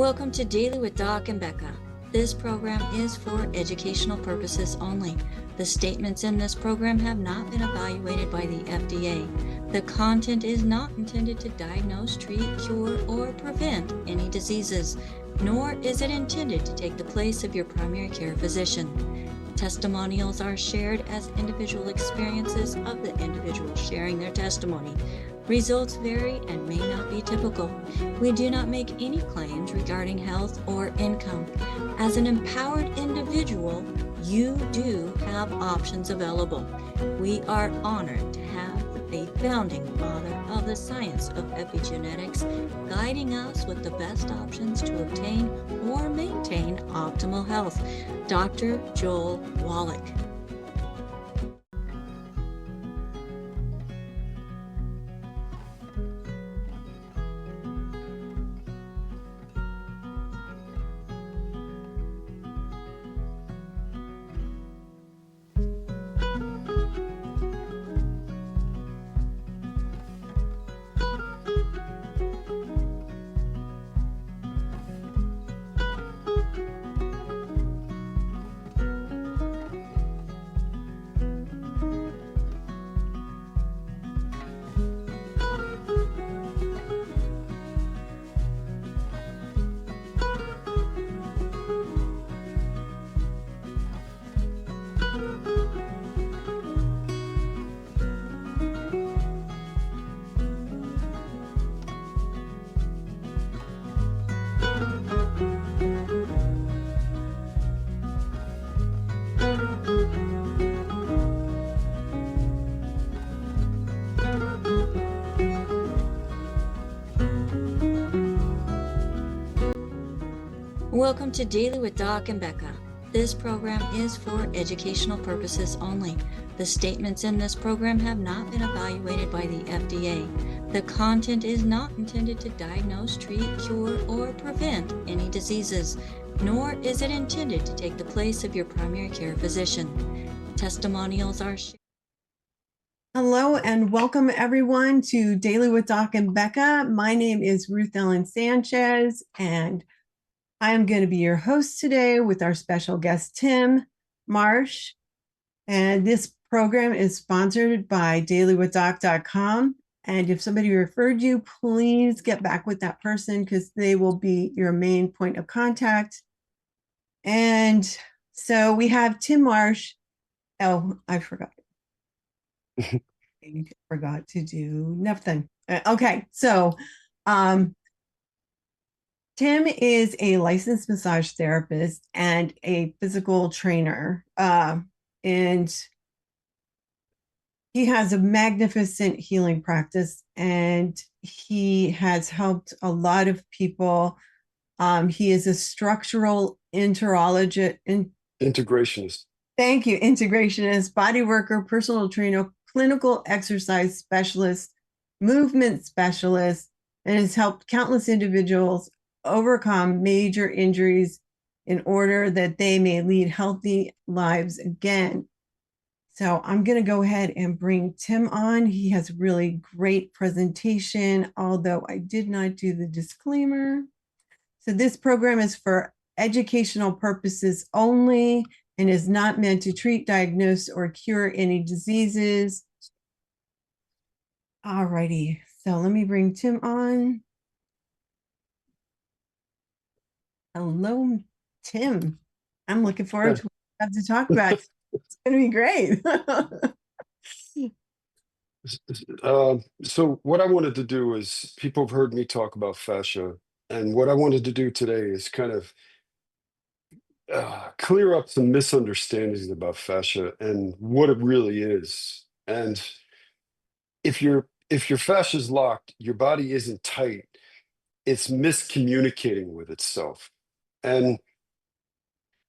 Welcome to Daily with Doc and Becca. This program is for educational purposes only. The statements in this program have not been evaluated by the FDA. The content is not intended to diagnose, treat, cure, or prevent any diseases, nor is it intended to take the place of your primary care physician. Testimonials are shared as individual experiences of the individual sharing their testimony. Results vary and may not be typical. We do not make any claims regarding health or income. As an empowered individual, you do have options available. We are honored to have a founding father of the science of epigenetics guiding us with the best options to obtain or maintain optimal health, Dr. Joel Wallach. Welcome to Daily with Doc and Becca. This program is for educational purposes only. The statements in this program have not been evaluated by the FDA. The content is not intended to diagnose, treat, cure, or prevent any diseases, nor is it intended to take the place of your primary care physician. Testimonials are shared. Hello and welcome everyone to Daily with Doc and Becca. My name is Ruth Ellen Sanchez and I am going to be your host today with our special guest, Tim Marsh. And this program is sponsored by dailywithdoc.com. And if somebody referred you, please get back with that person because they will be your main point of contact. And so we have Tim Marsh. Oh, I forgot. I forgot to do nothing. Okay, so Tim is a licensed massage therapist and a physical trainer, and he has a magnificent healing practice, and he has helped a lot of people. He is a structural integrationist. Thank you, integrationist, body worker, personal trainer, clinical exercise specialist, movement specialist, and has helped countless individuals overcome major injuries in order that they may lead healthy lives again. So I'm going to go ahead and bring Tim on. He has a really great presentation, although I did not do the disclaimer. So this program is for educational purposes only and is not meant to treat, diagnose, or cure any diseases. All righty. So let me bring Tim on. Hello, Tim. I'm looking forward to what we have to talk about. It's going to be great. So what I wanted to do is, people have heard me talk about fascia, and what I wanted to do today is kind of clear up some misunderstandings about fascia and what it really is. And if your fascia is locked, your body isn't tight, it's miscommunicating with itself. And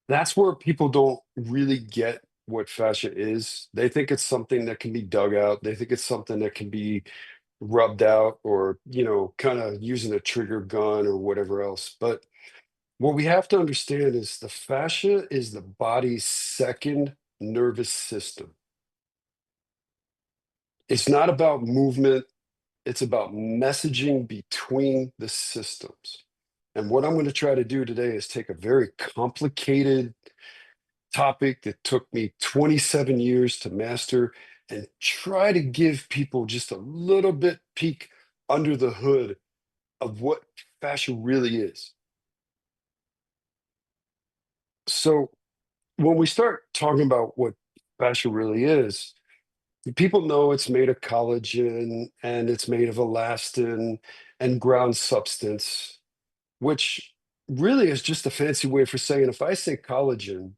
that's where people don't really get what fascia is. They think it's something that can be dug out. They think it's something that can be rubbed out or, kind of using a trigger gun or whatever else. But what we have to understand is the fascia is the body's second nervous system. It's not about movement. It's about messaging between the systems. And what I'm going to try to do today is take a very complicated topic that took me 27 years to master and try to give people just a little bit peek under the hood of what fascia really is. So when we start talking about what fascia really is, people know it's made of collagen and it's made of elastin and ground substance, which really is just a fancy way for saying if I say collagen,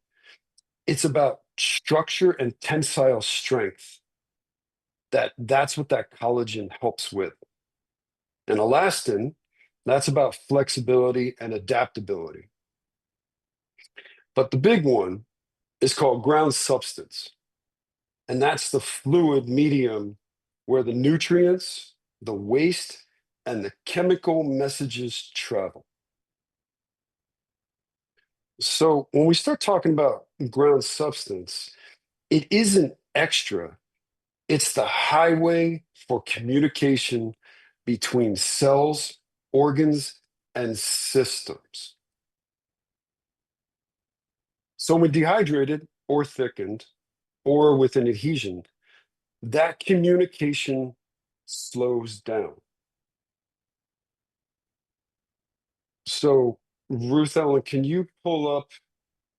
it's about structure and tensile strength. That's what that collagen helps with. And elastin, that's about flexibility and adaptability. But the big one is called ground substance. And that's the fluid medium where the nutrients, the waste, and the chemical messages travel. So when we start talking about ground substance, it isn't extra, it's the highway for communication between cells, organs, and systems. So when dehydrated or thickened or with an adhesion, that communication slows down. So, Ruth Ellen, can you pull up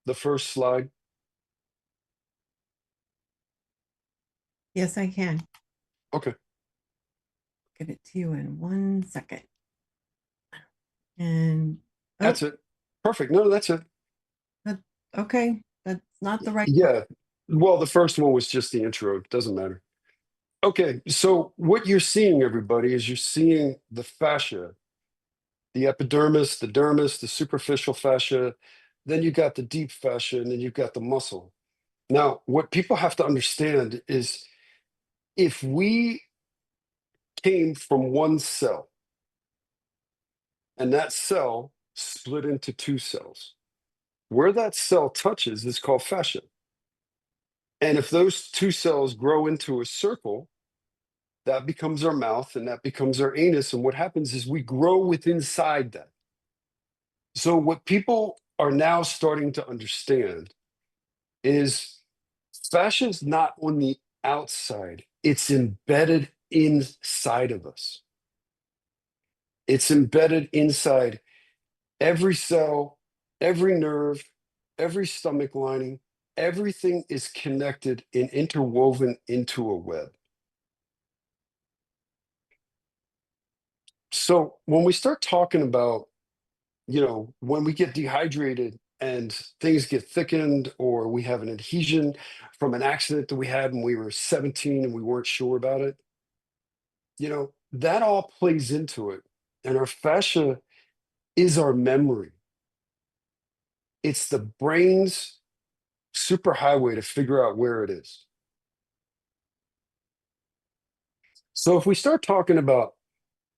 the first slide? Yes, I can. Okay, Get it to you in 1 second. And that's it. Perfect. No, that's it. okay, that's not the right one. Yeah. Well, the first one was just the intro. It doesn't matter. Okay, so what you're seeing, everybody, is you're seeing the fascia, the epidermis, the dermis, the superficial fascia. Then you got the deep fascia, and then you've got the muscle. Now, what people have to understand is if we came from one cell and that cell split into two cells, where that cell touches is called fascia. And if those two cells grow into a circle, that becomes our mouth and that becomes our anus. And what happens is we grow with inside that. So what people are now starting to understand is fascia is not on the outside, it's embedded inside of us. It's embedded inside every cell, every nerve, every stomach lining. Everything is connected and interwoven into a web. So when we start talking about, when we get dehydrated and things get thickened or we have an adhesion from an accident that we had when we were 17 and we weren't sure about it, that all plays into it. And our fascia is our memory. It's the brain's superhighway to figure out where it is. So if we start talking about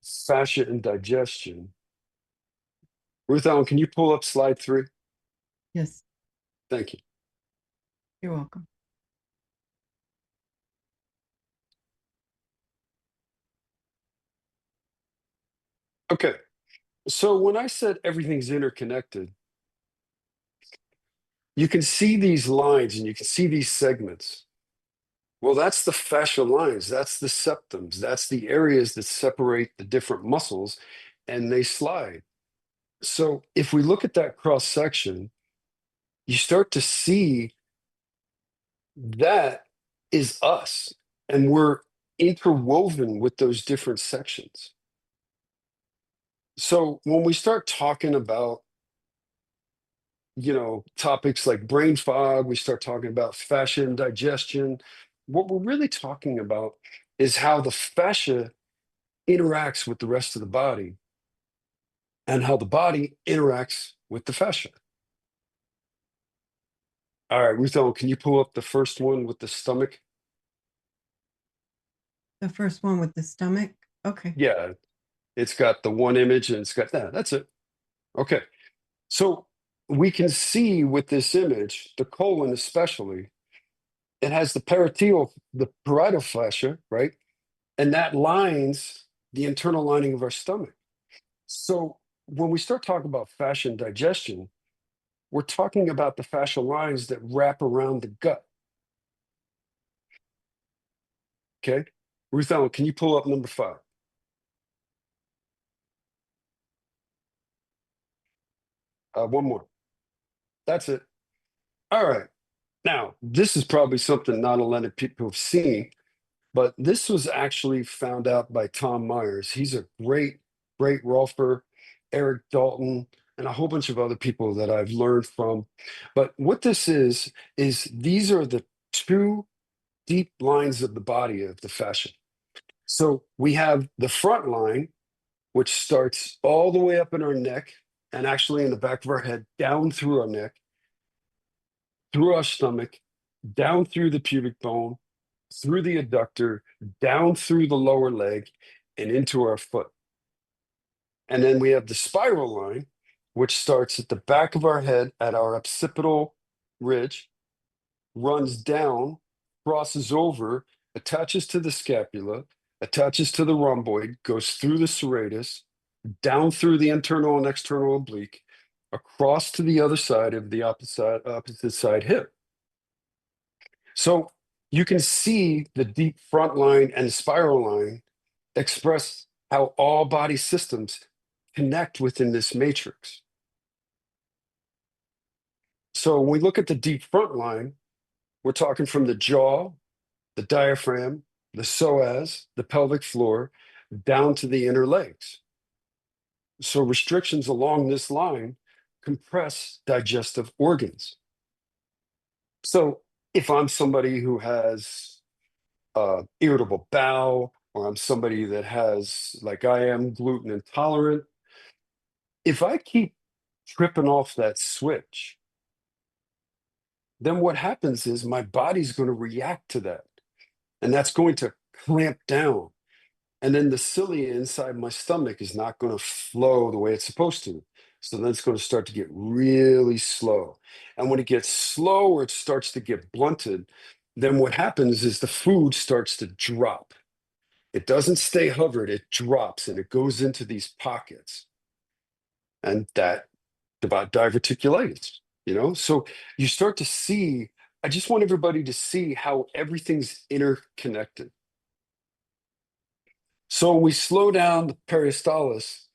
fascia and digestion, Ruth Ellen, can you pull up slide 3? Yes, Thank you. you're welcome. Okay. So when I said everything's interconnected, you can see these lines and you can see these segments. Well, that's the fascial lines. That's the septums. That's the areas that separate the different muscles and they slide. So if we look at that cross section, you start to see that is us and we're interwoven with those different sections. So when we start talking about topics like brain fog, we start talking about fascia and digestion. What we're really talking about is how the fascia interacts with the rest of the body and how the body interacts with the fascia. All right, Ruth Ellen, can you pull up the first one with the stomach? The first one with the stomach. Okay. Yeah, it's got the one image and it's got that. That's it. Okay. So we can see with this image, the colon especially, it has the parietal fascia, right? And that lines the internal lining of our stomach. So when we start talking about fascia and digestion, we're talking about the fascial lines that wrap around the gut. Okay. Ruth Ellen, can you pull up number 5? One more. That's it. All right. Now, this is probably something not a lot of people have seen, but this was actually found out by Tom Myers. He's a great, great rolfer, Eric Dalton, and a whole bunch of other people that I've learned from. But what this is these are the 2 deep lines of the body of the fascia. So we have the front line, which starts all the way up in our neck and actually in the back of our head, down through our neck, through our stomach, down through the pubic bone, through the adductor, down through the lower leg, and into our foot. And then we have the spiral line, which starts at the back of our head at our occipital ridge, runs down, crosses over, attaches to the scapula, attaches to the rhomboid, goes through the serratus, down through the internal and external oblique, across to the other side of the opposite side hip. So you can see the deep front line and spiral line express how all body systems connect within this matrix. So when we look at the deep front line, we're talking from the jaw, the diaphragm, the psoas, the pelvic floor, down to the inner legs. So restrictions along this line compress digestive organs. So if I'm somebody who has irritable bowel, or I'm somebody that has, like I am, gluten intolerant, if I keep tripping off that switch, then what happens is my body's going to react to that. And that's going to clamp down. And then the cilia inside my stomach is not going to flow the way it's supposed to. So then it's going to start to get really slow. And when it gets slow or it starts to get blunted, then what happens is the food starts to drop. It doesn't stay hovered, it drops and it goes into these pockets. And that about diverticulitis, So you start to see, I just want everybody to see how everything's interconnected. So when we slow down the peristalsis,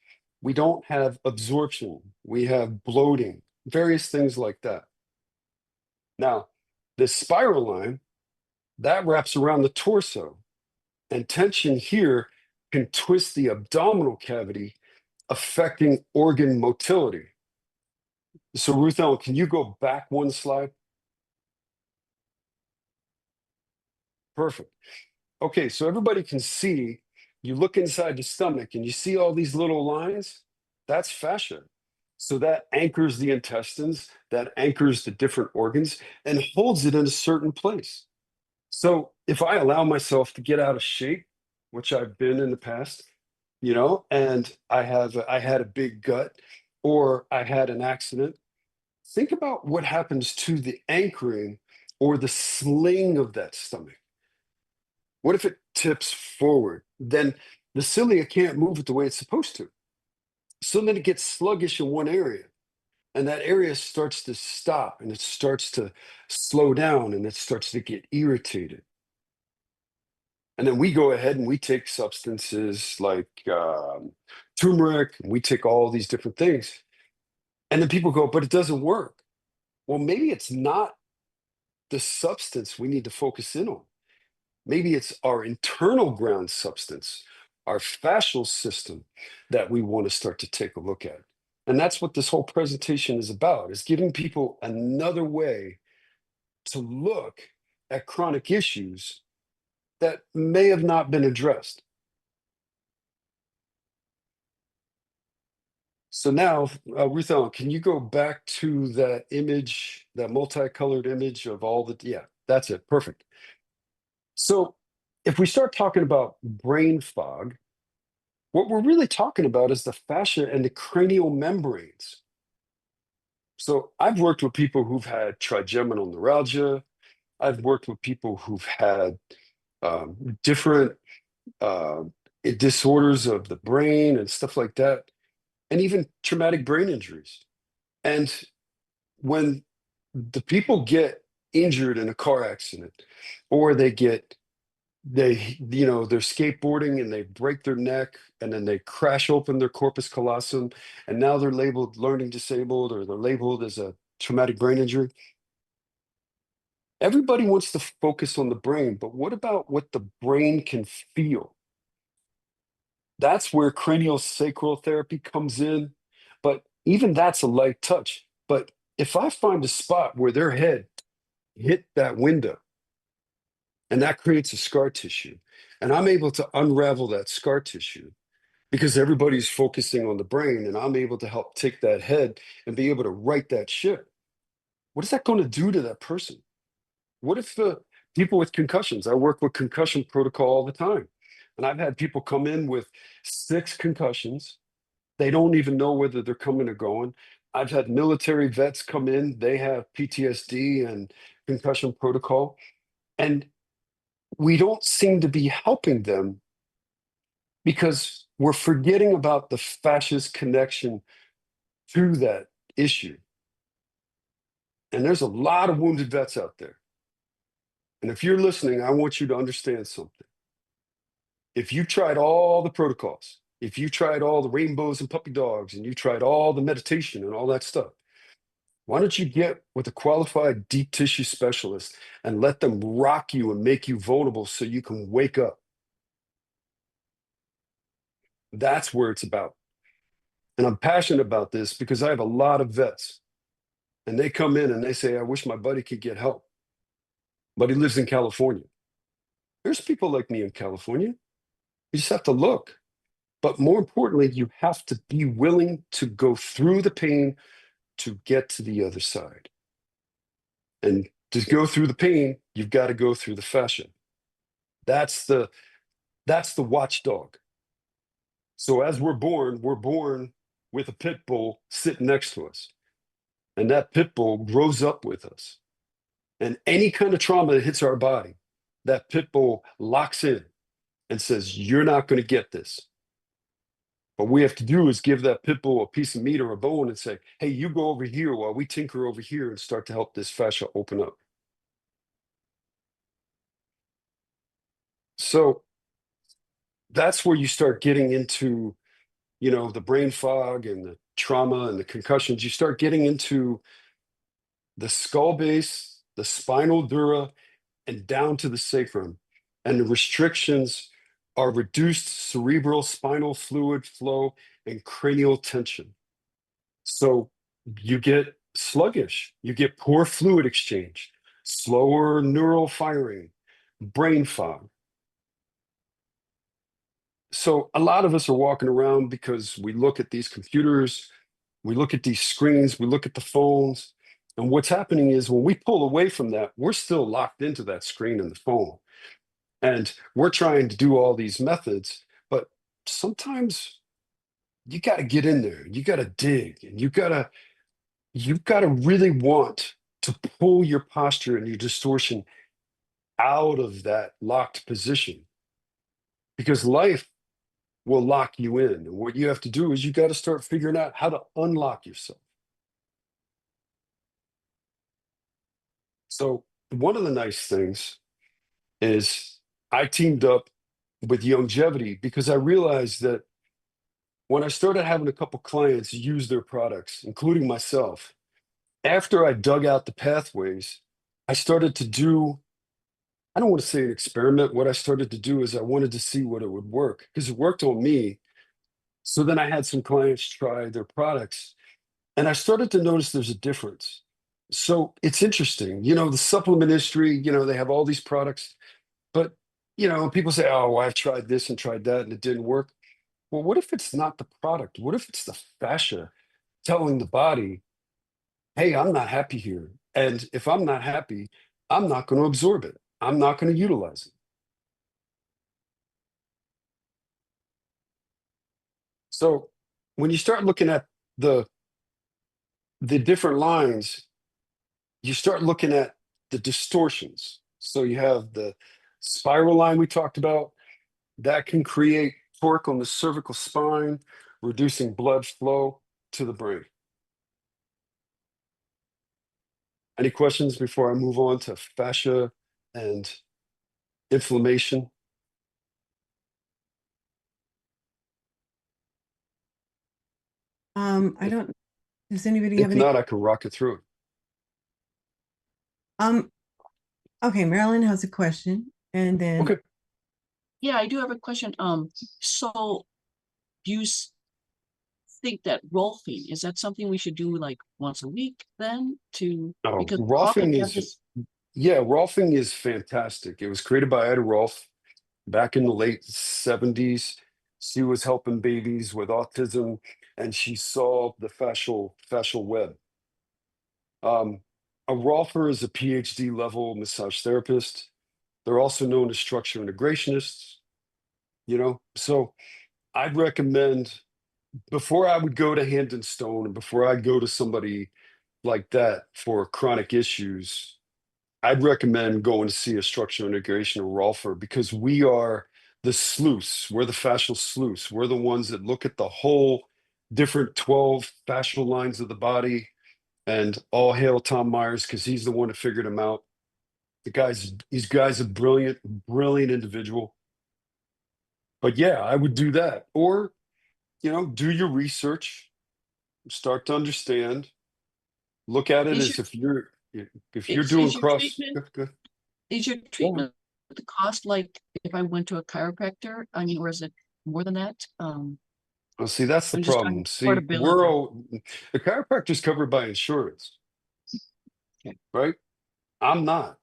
we don't have absorption, we have bloating, various things like that. Now, the spiral line, that wraps around the torso, and tension here can twist the abdominal cavity, affecting organ motility. So Ruth Ellen, can you go back one slide? Perfect. Okay, so everybody can see, you look inside the stomach and you see all these little lines, that's fascia. So that anchors the intestines, that anchors the different organs and holds it in a certain place. So if I allow myself to get out of shape, which I've been in the past, and I had a big gut or I had an accident, think about what happens to the anchoring or the sling of that stomach. What if it tips forward? Then the cilia can't move it the way it's supposed to. So then it gets sluggish in one area, and that area starts to stop and it starts to slow down and it starts to get irritated. And then we go ahead and we take substances like turmeric, and we take all these different things. And then people go, but it doesn't work. Well, maybe it's not the substance we need to focus in on. Maybe it's our internal ground substance, our fascial system that we want to start to take a look at. And that's what this whole presentation is about, is giving people another way to look at chronic issues that may have not been addressed. So now, Ruth Ellen, can you go back to that image, that multicolored image of all the, yeah, that's it, perfect. So if we start talking about brain fog, what we're really talking about is the fascia and the cranial membranes. So I've worked with people who've had trigeminal neuralgia. I've worked with people who've had different disorders of the brain and stuff like that. and even traumatic brain injuries. And when the people get injured in a car accident, or they're skateboarding and they break their neck and then they crash open their corpus callosum, and now they're labeled learning disabled or they're labeled as a traumatic brain injury. Everybody wants to focus on the brain, but what about what the brain can feel? That's where cranial sacral therapy comes in. But even that's a light touch. But if I find a spot where their head hit that window and that creates a scar tissue, and I'm able to unravel that scar tissue because everybody's focusing on the brain, and I'm able to help take that head and be able to right that ship, what is that going to do to that person? What if the people with concussions? I work with concussion protocol all the time. And I've had people come in with 6 concussions. They don't even know whether they're coming or going. I've had military vets come in, they have PTSD and concussion protocol. And we don't seem to be helping them because we're forgetting about the fascia's connection to that issue. And there's a lot of wounded vets out there. And if you're listening, I want you to understand something. If you tried all the protocols, if you tried all the rainbows and puppy dogs, and you tried all the meditation and all that stuff, why don't you get with a qualified deep tissue specialist and let them rock you and make you vulnerable so you can wake up? That's where it's about. And I'm passionate about this because I have a lot of vets, and they come in and they say, I wish my buddy could get help, but he lives in California. There's people like me in California. You just have to look. But more importantly, you have to be willing to go through the pain to get to the other side. And to go through the pain, you've got to go through the fascia. That's the watchdog. So as we're born with a pit bull sitting next to us. And that pit bull grows up with us. And any kind of trauma that hits our body, that pit bull locks in and says, you're not going to get this. What we have to do is give that pit bull a piece of meat or a bone and say, hey, you go over here while we tinker over here and start to help this fascia open up. So that's where you start getting into, the brain fog and the trauma and the concussions. You start getting into the skull base, the spinal dura, and down to the sacrum. And the restrictions are reduced cerebral spinal fluid flow and cranial tension. So you get sluggish, you get poor fluid exchange, slower neural firing, brain fog. So a lot of us are walking around because we look at these computers, we look at these screens, we look at the phones. And what's happening is when we pull away from that, we're still locked into that screen and the phone. And we're trying to do all these methods, but sometimes you got to get in there, you got to dig, and you've got to really want to pull your posture and your distortion out of that locked position, because life will lock you in. And what you have to do is you got to start figuring out how to unlock yourself. So one of the nice things is I teamed up with Longevity because I realized that when I started having a couple clients use their products, including myself, after I dug out the pathways, I started to do, I don't want to say an experiment. What I started to do is I wanted to see what it would work because it worked on me. So then I had some clients try their products and I started to notice there's a difference. So it's interesting, the supplement industry, they have all these products, but, people say, oh, well, I've tried this and tried that and it didn't work. Well, what if it's not the product? What if it's the fascia telling the body, hey, I'm not happy here. And if I'm not happy, I'm not going to absorb it. I'm not going to utilize it. So when you start looking at the different lines, you start looking at the distortions. So you have the spiral line we talked about that can create torque on the cervical spine, reducing blood flow to the brain. Any questions before I move on to fascia and inflammation? I don't, does anybody If have any? not, I can rock it through. Okay, Marilyn has a question, and then Okay. Yeah, I do have a question. So do you think that rolfing, is that something we should do like once a week then No, because Rolfing often have is, this, yeah, Rolfing is fantastic. It was created by Ida Rolf back in the late 70s. She was helping babies with autism, and she saw the fascial web. A Rolfer is a PhD level massage therapist. They're also known as structure integrationists, So I'd recommend, before I would go to Hand and Stone and before I go to somebody like that for chronic issues, I'd recommend going to see a structural integration or Rolfer, because we are the sluice. We're the fascial sluice. We're the ones that look at the whole different 12 fascial lines of the body. And all hail Tom Myers, because he's the one that figured them out. These guys a brilliant, brilliant individual. But yeah, I would do that. Or, do your research, start to understand, look at it Is as your- if you're doing is your cross. treatment, Good. is your treatment the cost like if I went to a chiropractor? I mean, or is it more than that? Well, see, that's the I'm just problem. talking See, portability. the chiropractor's covered by insurance, Okay. right? I'm not,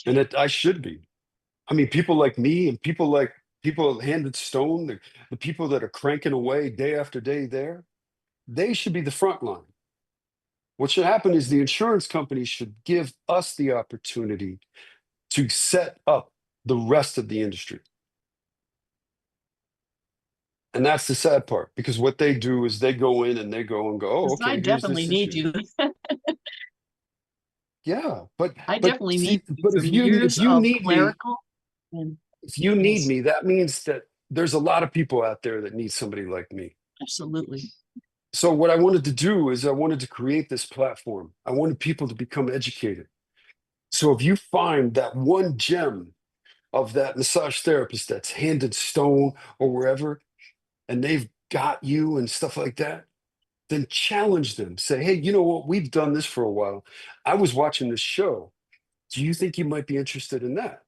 and I should be. I mean, people like me and people at Hand and Stone, the people that are cranking away day after day there, they should be the front line. What should happen is the insurance companies should give us the opportunity to set up the rest of the industry. And that's the sad part, because what they do is they go in and they go and go, oh, 'Cause I okay, here's definitely this need issue. you. Yeah, but I but definitely see, need you but from years if you of need me, clerical and if you need yes, me, that means that there's a lot of people out there that need somebody like me. absolutely. So what I wanted to do is I wanted to create this platform. I wanted people to become educated. So if you find that one gem of that massage therapist that's Hand and Stone or wherever, and they've got you and stuff like that, then challenge them. Say, hey, you know what? We've done this for a while. I was watching this show. Do you think you might be interested in that?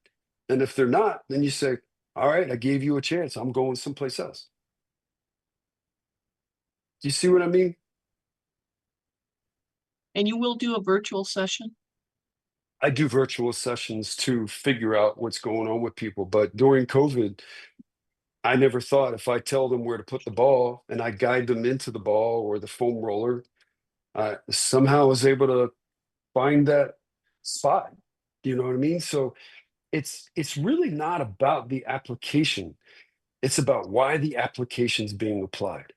And if they're not, then you say, all right, I gave you a chance. I'm going someplace else. Do you see what I mean? And you will do a virtual session? I do virtual sessions to figure out what's going on with people. But during COVID, I never thought, if I tell them where to put the ball and I guide them into the ball or the foam roller, I somehow was able to find that spot. You know what I mean? So it's really not about the application. It's about why the application's being applied.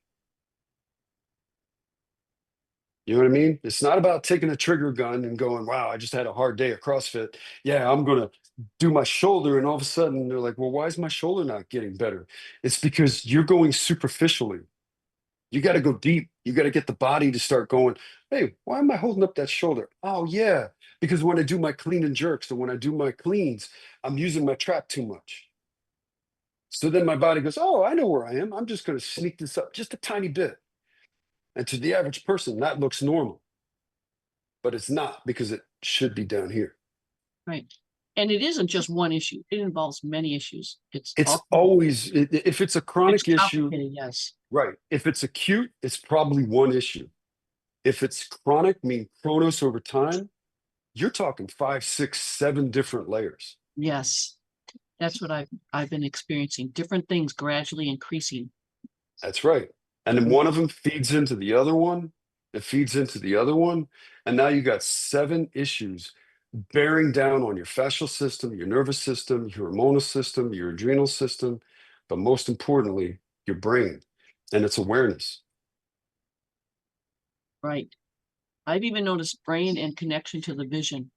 You know what I mean? It's not about taking a trigger gun and going, wow, I just had a hard day of CrossFit. Yeah, I'm going to do my shoulder. And all of a sudden they're like, well, why is my shoulder not getting better? It's because you're going superficially. You got to go deep. You got to get the body to start going, hey, why am I holding up that shoulder? Oh, yeah, because when I do my clean and jerks and when I do my cleans, I'm using my trap too much. So then my body goes, oh, I know where I am. I'm just going to sneak this up just a tiny bit. And to the average person, that looks normal, but it's not, because it should be down here. Right. And it isn't just one issue. It involves many issues. It's It's all always, if it's a it's chronic issue, complicated, yes. right. If it's acute, it's probably one issue. If it's chronic, meaning chronos over time, you're talking 5, 6, 7 different layers. Yes. That's what I've been experiencing. Different things gradually increasing. That's right. And then one of them feeds into the other one. It feeds into the other one. And now you got 7 issues bearing down on your fascial system, your nervous system, your hormonal system, your adrenal system, but most importantly, your brain and its awareness. Right. I've even noticed brain and connection to the vision.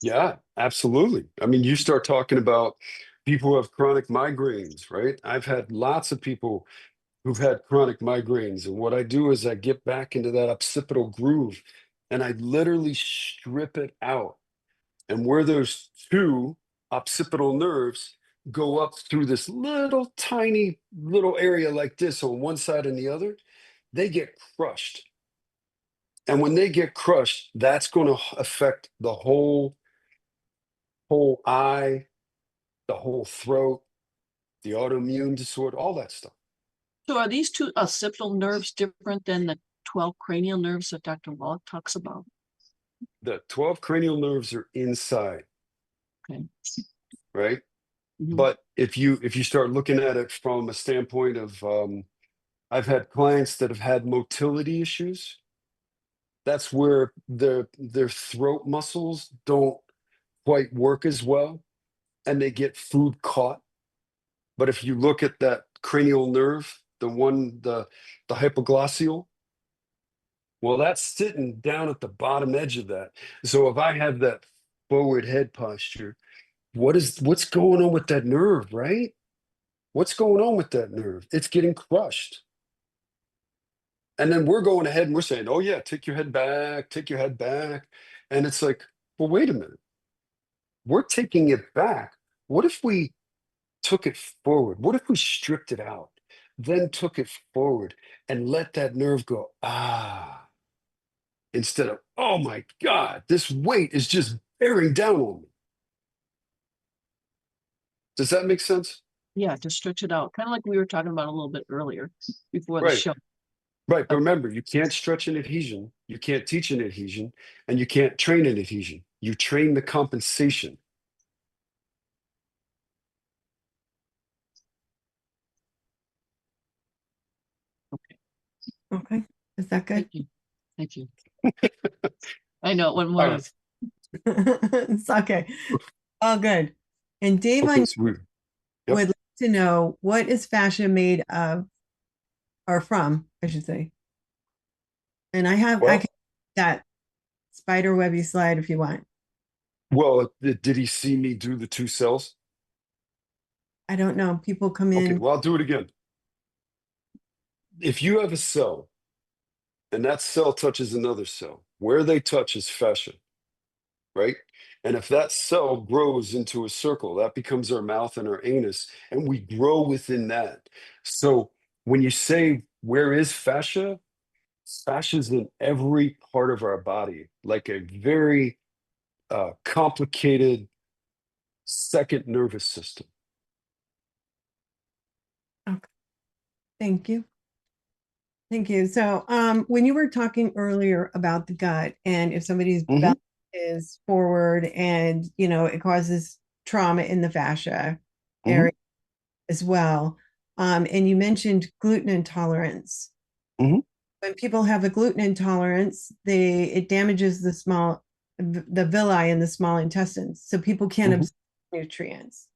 Yeah, absolutely. I mean, you start talking about people who have chronic migraines, right? I've had lots of people who've had chronic migraines. And what I do is I get back into that occipital groove and I literally strip it out. And where those two occipital nerves go up through this little tiny little area like this on one side and the other, they get crushed. And when they get crushed, that's going to affect the whole eye, the whole throat, the autoimmune disorder, all that stuff. So are these two occipital nerves different than the 12 cranial nerves that Dr. Wallach talks about? The 12 cranial nerves are inside, Okay. right? Mhm. But if you start looking at it from a standpoint of I've had clients that have had motility issues. That's where their throat muscles don't quite work as well, and they get food caught. But if you look at that cranial nerve, the hypoglossal, well, that's sitting down at the bottom edge of that. So if I have that forward head posture, what's going on with that nerve, right? What's going on with that nerve? It's getting crushed. And then we're going ahead and we're saying, oh yeah, take your head back, take your head back. And it's like, well, wait a minute. We're taking it back. What if we took it forward? What if we stripped it out, then took it forward and let that nerve go, ah, instead of, oh my God, this weight is just bearing down on me. Does that make sense? Yeah, to stretch it out, kind of like we were talking about a little bit earlier before the Right. show. Right. But remember, you can't stretch an adhesion, you can't teach an adhesion, and you can't train an adhesion. You train the compensation. Okay. Is that good? Thank you. Thank you. I know it went All one right. It's okay. All good. And Dave, Okay, I so yep. would like to know, what is fascia made of, or from, I should say. And I Well, can that spider webby slide if you want. did he see me do the two cells? I don't know. People come Okay, in. well, I'll do it again. If you have a cell and that cell touches another cell, where they touch is fascia, right? And if that cell grows into a circle, that becomes our mouth and our anus, and we grow within that. So when you say, where is fascia? Fascia is in every part of our body, like a very complicated second nervous system. Okay. Thank you. Thank you. So, when you were talking earlier about the gut, and if somebody's Mhm. belly is forward and, it causes trauma in the fascia Mhm. area as well. And you mentioned gluten intolerance. Mhm. When people have a gluten intolerance, it damages the villi in the small intestines. So people can't Mhm. absorb nutrients.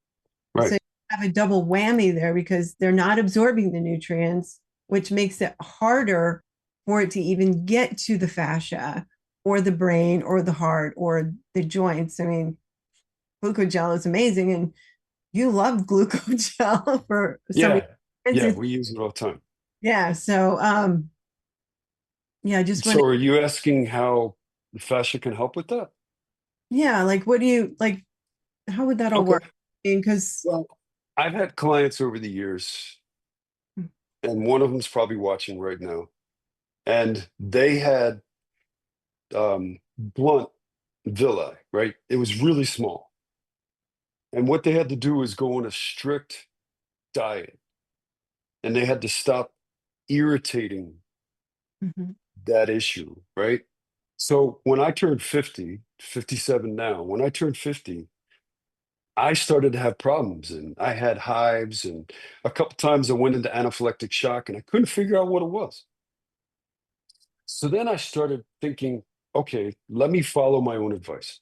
Right. So you have a double whammy there because they're not absorbing the nutrients, which makes it harder for it to even get to the fascia or the brain or the heart or the joints. I mean, glucogel is amazing, and you love glucogel for somebody. Yeah, we use it all the time. Yeah. So, yeah, I just want So to, are you asking how the fascia can help with that? yeah, like, what do you like? How would that all Okay. work? Because, Well, I've had clients over the years, and one of them's probably watching right now, and they had blunt villi, right? It was really small. And what they had to do was go on a strict diet, and they had to stop irritating Mhm. that issue, right? So when I turned 50, 57 now, when I turned 50, I started to have problems and I had hives, and a couple times I went into anaphylactic shock and I couldn't figure out what it was. So then I started thinking, okay, let me follow my own advice.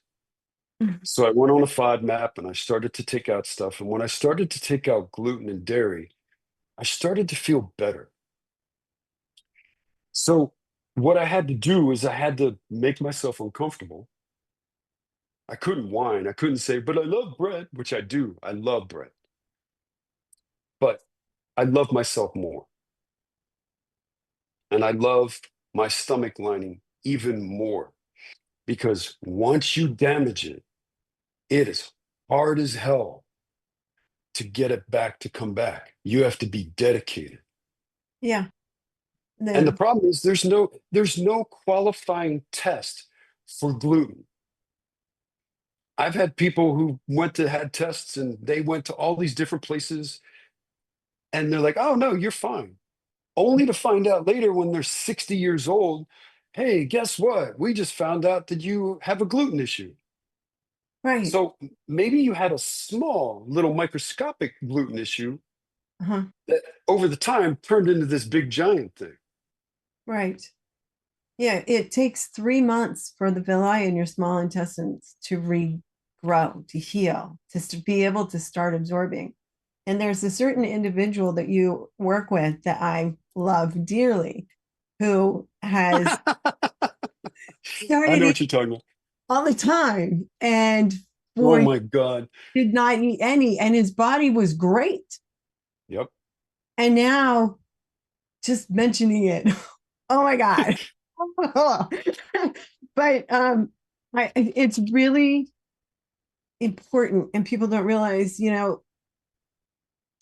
Mhm. So I went on a FODMAP and I started to take out stuff. And when I started to take out gluten and dairy, I started to feel better. So what I had to do is I had to make myself uncomfortable. I couldn't whine. I couldn't say, but I love bread, which I do. I love bread. But I love myself more. And I love my stomach lining even more because once you damage it, it is hard as hell to get it back to come back. You have to be dedicated. Yeah. And the problem is there's no qualifying test for gluten. I've had people who had tests and they went to all these different places and they're like, oh no, you're fine. Only to find out later when they're 60 years old, hey, guess what? We just found out that you have a gluten issue. Right. So maybe you had a small little microscopic gluten issue Uh-huh. that over the time turned into this big giant thing. Right. Yeah, it takes 3 months for the villi in your small intestines to regrow, to heal, to be able to start absorbing. And there's a certain individual that you work with that I love dearly, who has I started know it what you're talking about. all the time and Oh for my God. did not eat any, and his body was great. Yep. And now just mentioning it, oh my God. But it's really important, and people don't realize,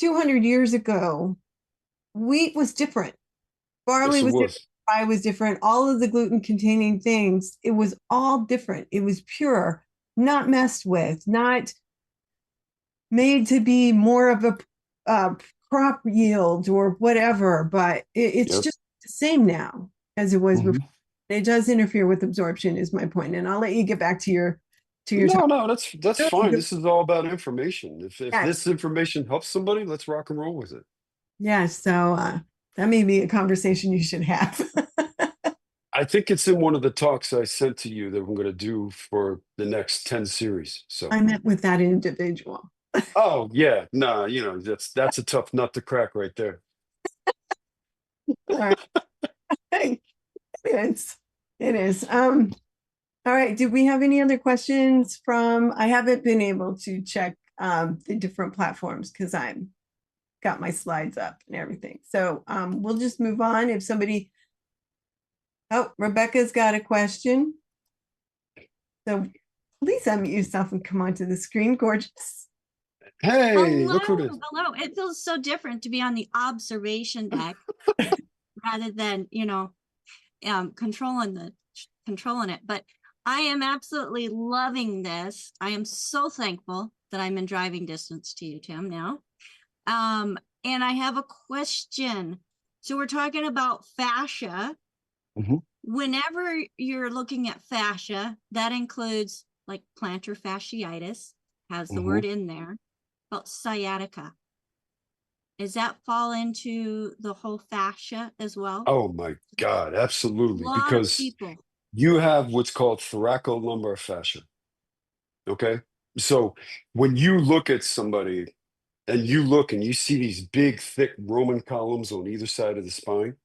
200 years ago, wheat was different, Yes, barley it was different, was. rye was different, all of the gluten containing things, it was all different. It was pure, not messed with, not made to be more of a uh, crop yield or whatever, but it's Yep. just the same now as it was before. Mhm. It does interfere with absorption, is my point. And I'll let you get back to your No, talk. no, that's Really fine. good. This is all about information. If Yes. this information helps somebody, let's rock and roll with it. Yes. So that may be a conversation you should have. I think it's in one of the talks I sent to you that I'm going to do for the next 10 series. So, I met with that individual. oh yeah, no, that's a tough nut to crack right there. All right. It is. It is. All right. Do we have any other questions from? I haven't been able to check the different platforms because I'm got my slides up and everything. So we'll just move on. If somebody, oh, Rebecca's got a question. So please unmute yourself and come onto the screen. Gorgeous. Hey, Hello, look who it is. hello. It feels so different to be on the observation deck rather than, controlling it. But I am absolutely loving this. I am so thankful that I'm in driving distance to you, Tim, now. And I have a question. So we're talking about fascia. Mhm. Whenever you're looking at fascia, that includes like plantar fasciitis, has the word in there, but sciatica. Does that fall into the whole fascia as well? Oh my God, A absolutely. lot of Because people. you have what's called thoracolumbar fascia. Okay. So when you look at somebody and you look and you see these big, thick Roman columns on either side of the spine,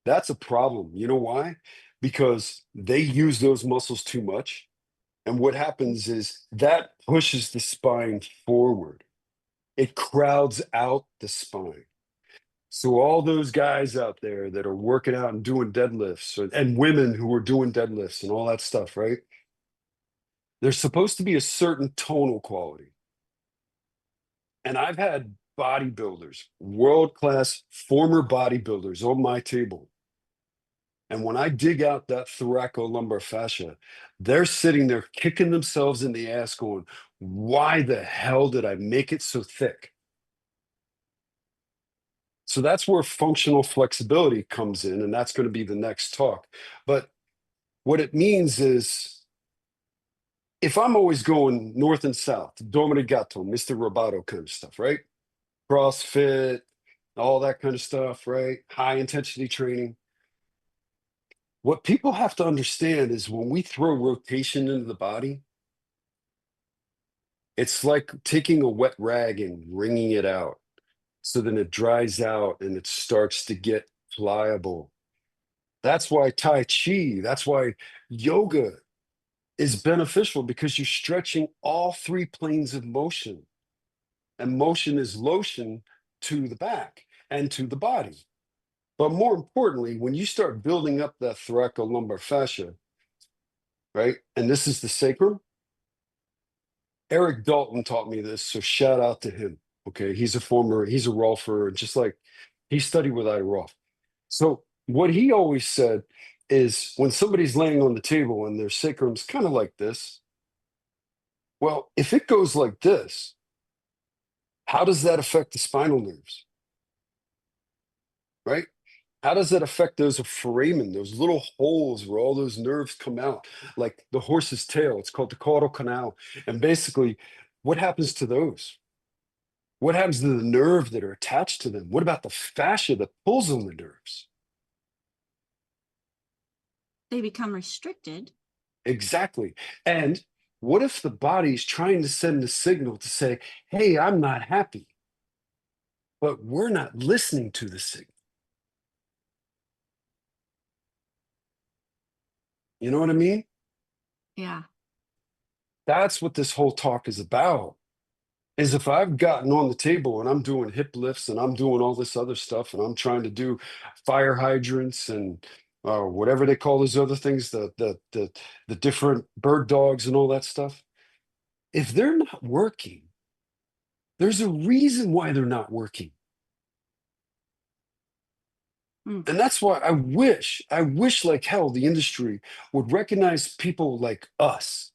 that's a problem. You know why? Because they use those muscles too much. And what happens is that pushes the spine forward. It crowds out the spine. So all those guys out there that are working out and doing deadlifts, and women who are doing deadlifts and all that stuff, right? There's supposed to be a certain tonal quality. And I've had bodybuilders, world-class former bodybuilders on my table. And when I dig out that thoracolumbar fascia, they're sitting there kicking themselves in the ass going, why the hell did I make it so thick? So that's where functional flexibility comes in, and that's going to be the next talk. But what it means is if I'm always going north and south, Domine Gatto, Mr. Roboto kind of stuff, right? CrossFit, all that kind of stuff, right? High intensity training. What people have to understand is when we throw rotation into the body, it's like taking a wet rag and wringing it out. So then it dries out and it starts to get pliable. That's why Tai Chi, that's why yoga is beneficial because you're stretching all three planes of motion. And motion is lotion to the back and to the body. But more importantly, when you start building up that thoracolumbar fascia, right? And this is the sacrum. Eric Dalton taught me this, so shout out to him. Okay, he's a Rolfer, just like he studied with Ida Rolf. So what he always said is when somebody's laying on the table and their sacrum's kind of like this, well, if it goes like this, how does that affect the spinal nerves? Right? How does that affect those foramen, those little holes where all those nerves come out, like the horse's tail? It's called the caudal canal. And basically, what happens to those? What happens to the nerve that are attached to them? What about the fascia that pulls on the nerves? They become restricted. Exactly. And what if the body's trying to send a signal to say, hey, I'm not happy, but we're not listening to the signal? You know what I mean? Yeah. That's what this whole talk is about. Is if I've gotten on the table and I'm doing hip lifts and I'm doing all this other stuff and I'm trying to do fire hydrants and whatever they call those other things, the different bird dogs and all that stuff. If they're not working, there's a reason why they're not working. And that's why I wish like hell the industry would recognize people like us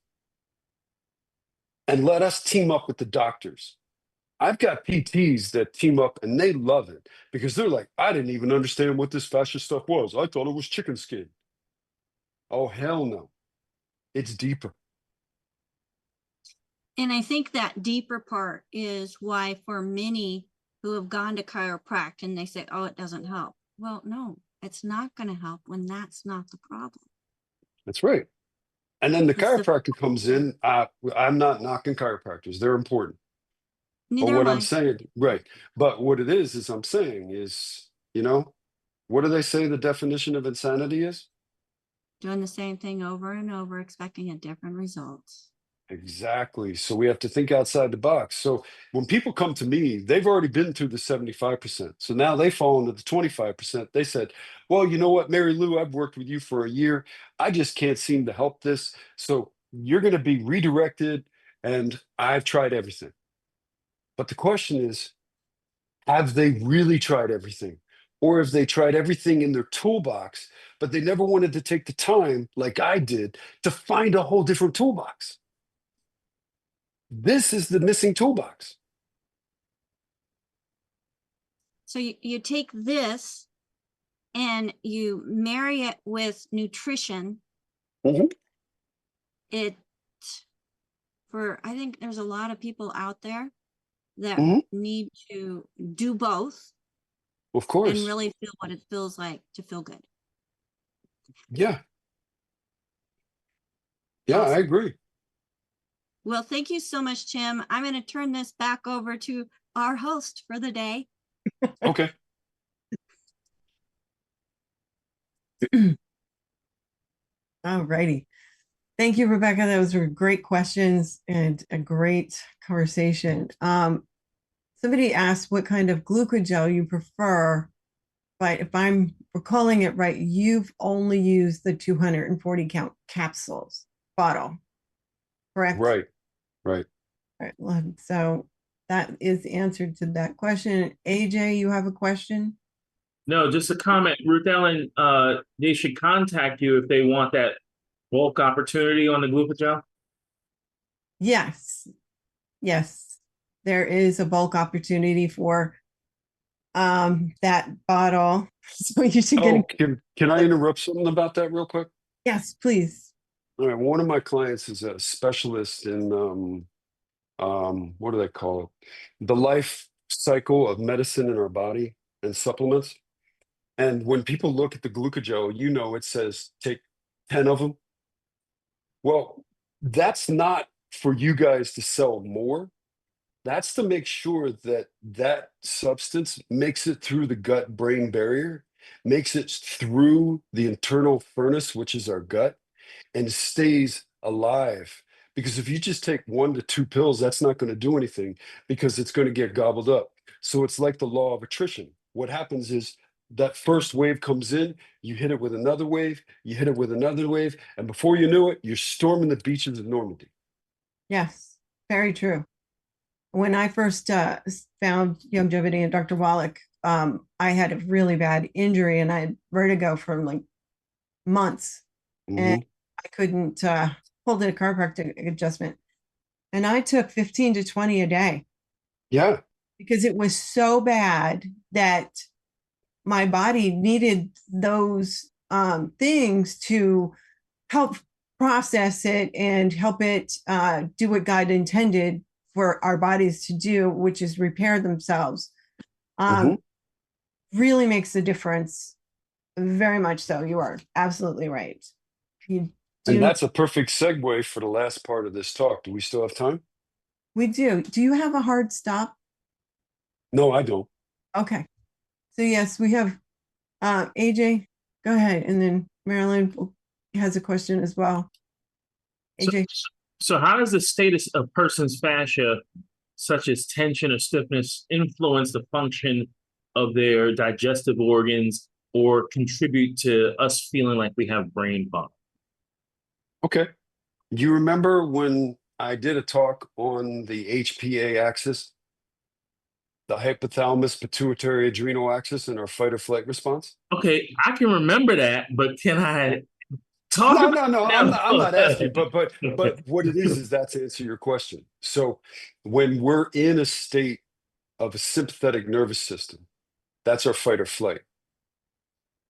and let us team up with the doctors. I've got PTs that team up and they love it because they're like, I didn't even understand what this fascia stuff was. I thought it was chicken skin. Oh, hell no. It's deeper. And I think that deeper part is why for many who have gone to chiropractic and they say, oh, it doesn't help. Well, no, it's not going to help when that's not the problem. That's right. And then the It's the- chiropractor comes in. I'm not knocking chiropractors. They're important. But Neither what am I'm I. saying, right. But what it is I'm saying is, what do they say the definition of insanity is? Doing the same thing over and over, expecting a different result. Exactly. So we have to think outside the box. So when people come to me, they've already been through the 75%. So now they fall into the 25%. They said, well, you know what, Mary Lou, I've worked with you for a year. I just can't seem to help this. So you're going to be redirected. And I've tried everything. But the question is, have they really tried everything? Or have they tried everything in their toolbox, but they never wanted to take the time, like I did, to find a whole different toolbox? This is the missing toolbox. So you take this and you marry it with nutrition. Mhm. I think there's a lot of people out there that Mhm. need to do both Of and course. really feel what it feels like to feel good. Yeah. Yeah, I Awesome. agree. Well, thank you so much, Tim. I'm going to turn this back over to our host for the day. Okay. All righty. Thank you, Rebecca. Those were great questions and a great conversation. Somebody asked what kind of glucogel you prefer, but if I'm recalling it right, you've only used the 240 count capsules bottle, correct? Right. Right. All right. Well, so that is the answer to that question. AJ, you have a question? No, just a comment. Ruth Ellen, they should contact you if they want that bulk opportunity on the glucogel. Yes. Yes. There is a bulk opportunity for that bottle. So you should Oh, get can I interrupt something about that real quick? yes, please. All right. One of my clients is a specialist in what do they call it? The life cycle of medicine in our body and supplements. And when people look at the glucogel, it says take 10 of them. Well, that's not for you guys to sell more. That's to make sure that that substance makes it through the gut brain barrier, makes it through the internal furnace, which is our gut, and stays alive. Because if you just take 1 to 2 pills, that's not going to do anything because it's going to get gobbled up. So it's like the law of attrition. What happens is that first wave comes in, you hit it with another wave, you hit it with another wave, and before you know it, you're storming the beaches of Normandy. Yes, very true. When I first found longevity and Dr. Wallach, I had a really bad injury and I had vertigo for like months, and Mhm. I couldn't hold a chiropractic adjustment. And I took 15 to 20 a day Yeah. because it was so bad that my body needed those things to help process it and help it do what God intended for our bodies to do, which is repair themselves. Mhm. Really makes a difference. Very much so. You are absolutely right. You And do. that's a perfect segue for the last part of this talk. Do we still have time? We do. Do you have a hard stop? No, I don't. Okay. So yes, we have AJ. Go ahead, and then Marilyn has a question as well. So, AJ. so how does the status of person's fascia, such as tension or stiffness, influence the function of their digestive organs or contribute to us feeling like we have brain fog? Okay. You remember when I did a talk on the HPA axis, the hypothalamus pituitary adrenal axis, and our fight or flight response? Okay, I can remember that, but can I talk No, about no, no. it I'm not asking, but now? what it is that's to answer your question. So when we're in a state of a sympathetic nervous system, that's our fight or flight.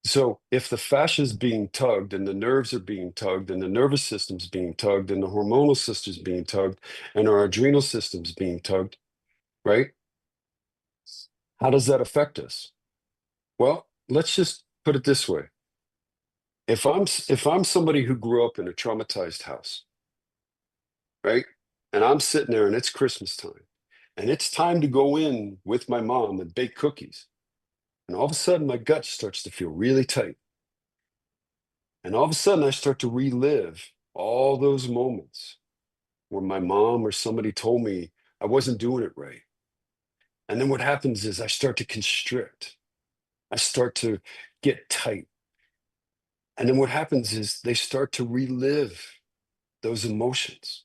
So if the fascia is being tugged and the nerves are being tugged and the nervous system's being tugged and the hormonal system's being tugged and our adrenal system's being tugged, right? How does that affect us? Well, let's just put it this way. If I'm somebody who grew up in a traumatized house, right? And I'm sitting there and it's Christmas time and it's time to go in with my mom and bake cookies. And all of a sudden my gut starts to feel really tight. And all of a sudden I start to relive all those moments where my mom or somebody told me I wasn't doing it right. And then what happens is I start to constrict. I start to get tight. And then what happens is they start to relive those emotions.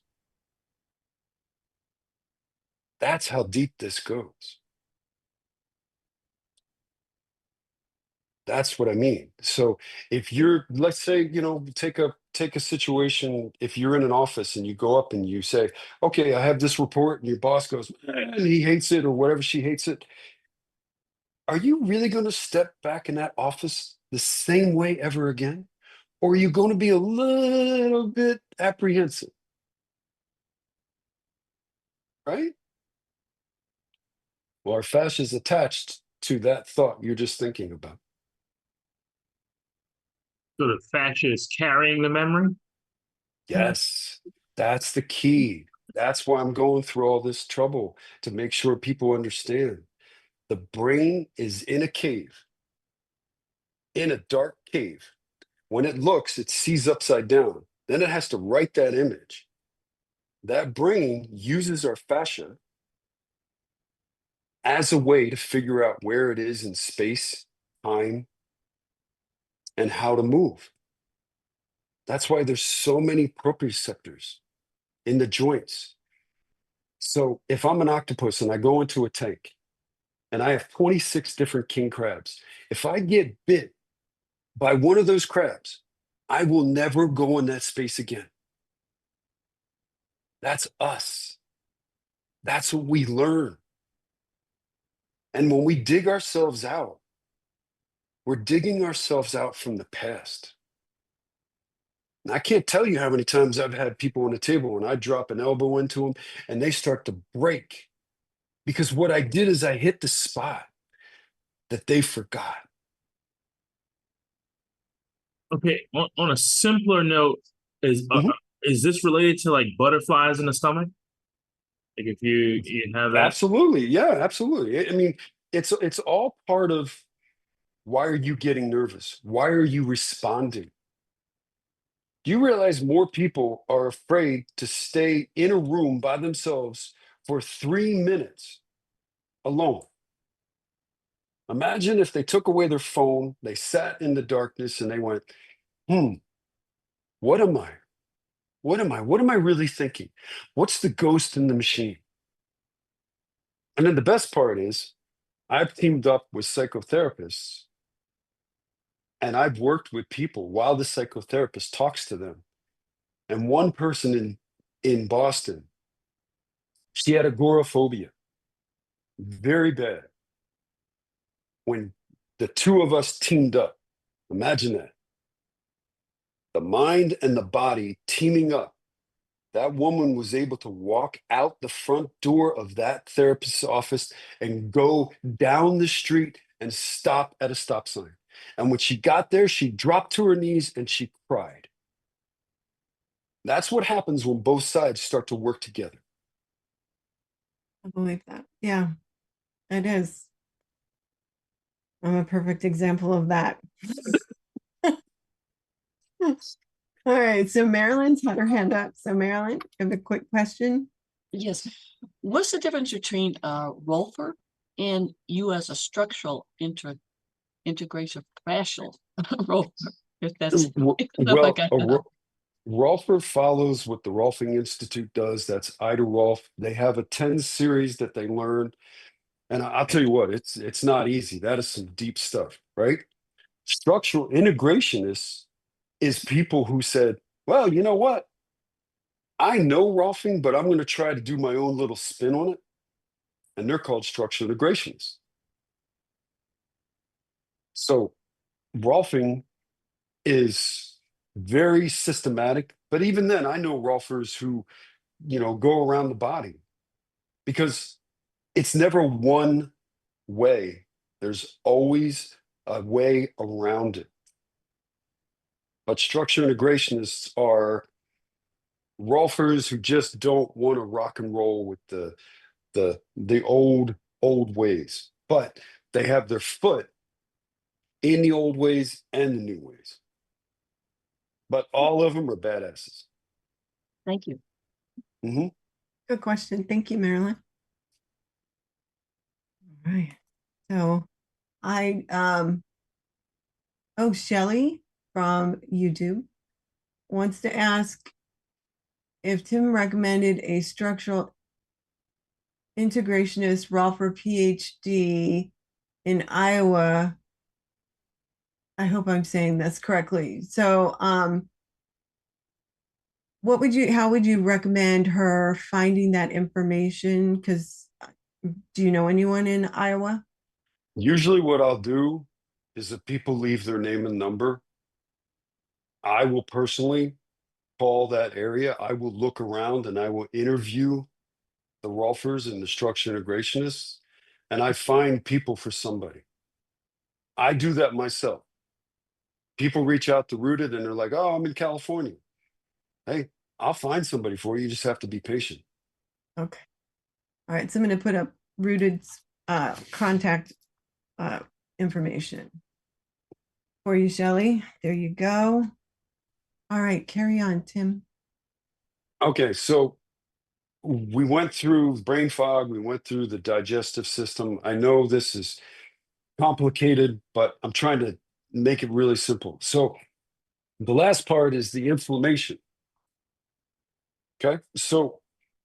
That's how deep this goes. That's what I mean. So if you're, let's say, take a situation, if you're in an office and you go up and you say, okay, I have this report, and your boss goes, and he hates it or whatever, she hates it. Are you really going to step back in that office the same way ever again? Or are you going to be a little bit apprehensive? Right? Well, our fascia is attached to that thought you're just thinking about. So the fascia is carrying the memory? Yes, that's the key. That's why I'm going through all this trouble to make sure people understand. The brain is in a cave, in a dark cave. When it looks, it sees upside down. Then it has to write that image. That brain uses our fascia as a way to figure out where it is in space, time, and how to move. That's why there's so many proprioceptors in the joints. So if I'm an octopus and I go into a tank and I have 26 different king crabs, if I get bit by one of those crabs, I will never go in that space again. That's us. That's what we learn. And when we dig ourselves out, we're digging ourselves out from the past. And I can't tell you how many times I've had people on the table and I drop an elbow into them and they start to break because what I did is I hit the spot that they forgot. Okay, on a simpler note, Mhm. is this related to like butterflies in the stomach? Like if you have that. Absolutely. Yeah, absolutely. I mean, it's all part of why are you getting nervous? Why are you responding? Do you realize more people are afraid to stay in a room by themselves for 3 minutes alone? Imagine if they took away their phone, they sat in the darkness and they went, what am I? What am I? What am I really thinking? What's the ghost in the machine? And then the best part is, I've teamed up with psychotherapists and I've worked with people while the psychotherapist talks to them. And one person in Boston, she had agoraphobia, very bad. When the two of us teamed up, imagine that. The mind and the body teaming up. That woman was able to walk out the front door of that therapist's office and go down the street and stop at a stop sign. And when she got there, she dropped to her knees and she cried. That's what happens when both sides start to work together. I believe that. Yeah, it is. I'm a perfect example of that. All right, so Marilyn's had her hand up. So Marilyn, you have a quick question? Yes. What's the difference between Rolfer and you as a structural integration fascial Rolfer? If that's if I Well, got that up. Rolfer follows what the Rolfing Institute does. That's Ida Rolf. They have a 10 series that they learn. And I'll tell you what, it's not easy. That is some deep stuff, right? Structural integrationists is people who said, well, you know what? I know Rolfing, but I'm going to try to do my own little spin on it. And they're called structural integrationists. So Rolfing is very systematic, but even then, I know Rolfers who, go around the body because it's never one way. There's always a way around it. But structural integrationists are Rolfers who just don't want to rock and roll with the old ways, but they have their foot in the old ways and the new ways. But all of them are badasses. Thank you. Mhm. Good question. Thank you, Marilyn. All right. So Shelley from YouTube wants to ask if Tim recommended a structural integrationist Rolfer PhD in Iowa. I hope I'm saying this correctly. So how would you recommend her finding that information? Because do you know anyone in Iowa? Usually what I'll do is if people leave their name and number, I will personally call that area. I will look around and I will interview the Rolfers and the structural integrationists, and I find people for somebody. I do that myself. People reach out to Rooted and they're like, oh, I'm in California. Hey, I'll find somebody for you. You just have to be patient. Okay. All right. So I'm going to put up Rooted's contact information for you, Shelley. There you go. All right. Carry on, Tim. Okay, so we went through brain fog, we went through the digestive system. I know this is complicated, but I'm trying to make it really simple. So the last part is the inflammation. Okay, so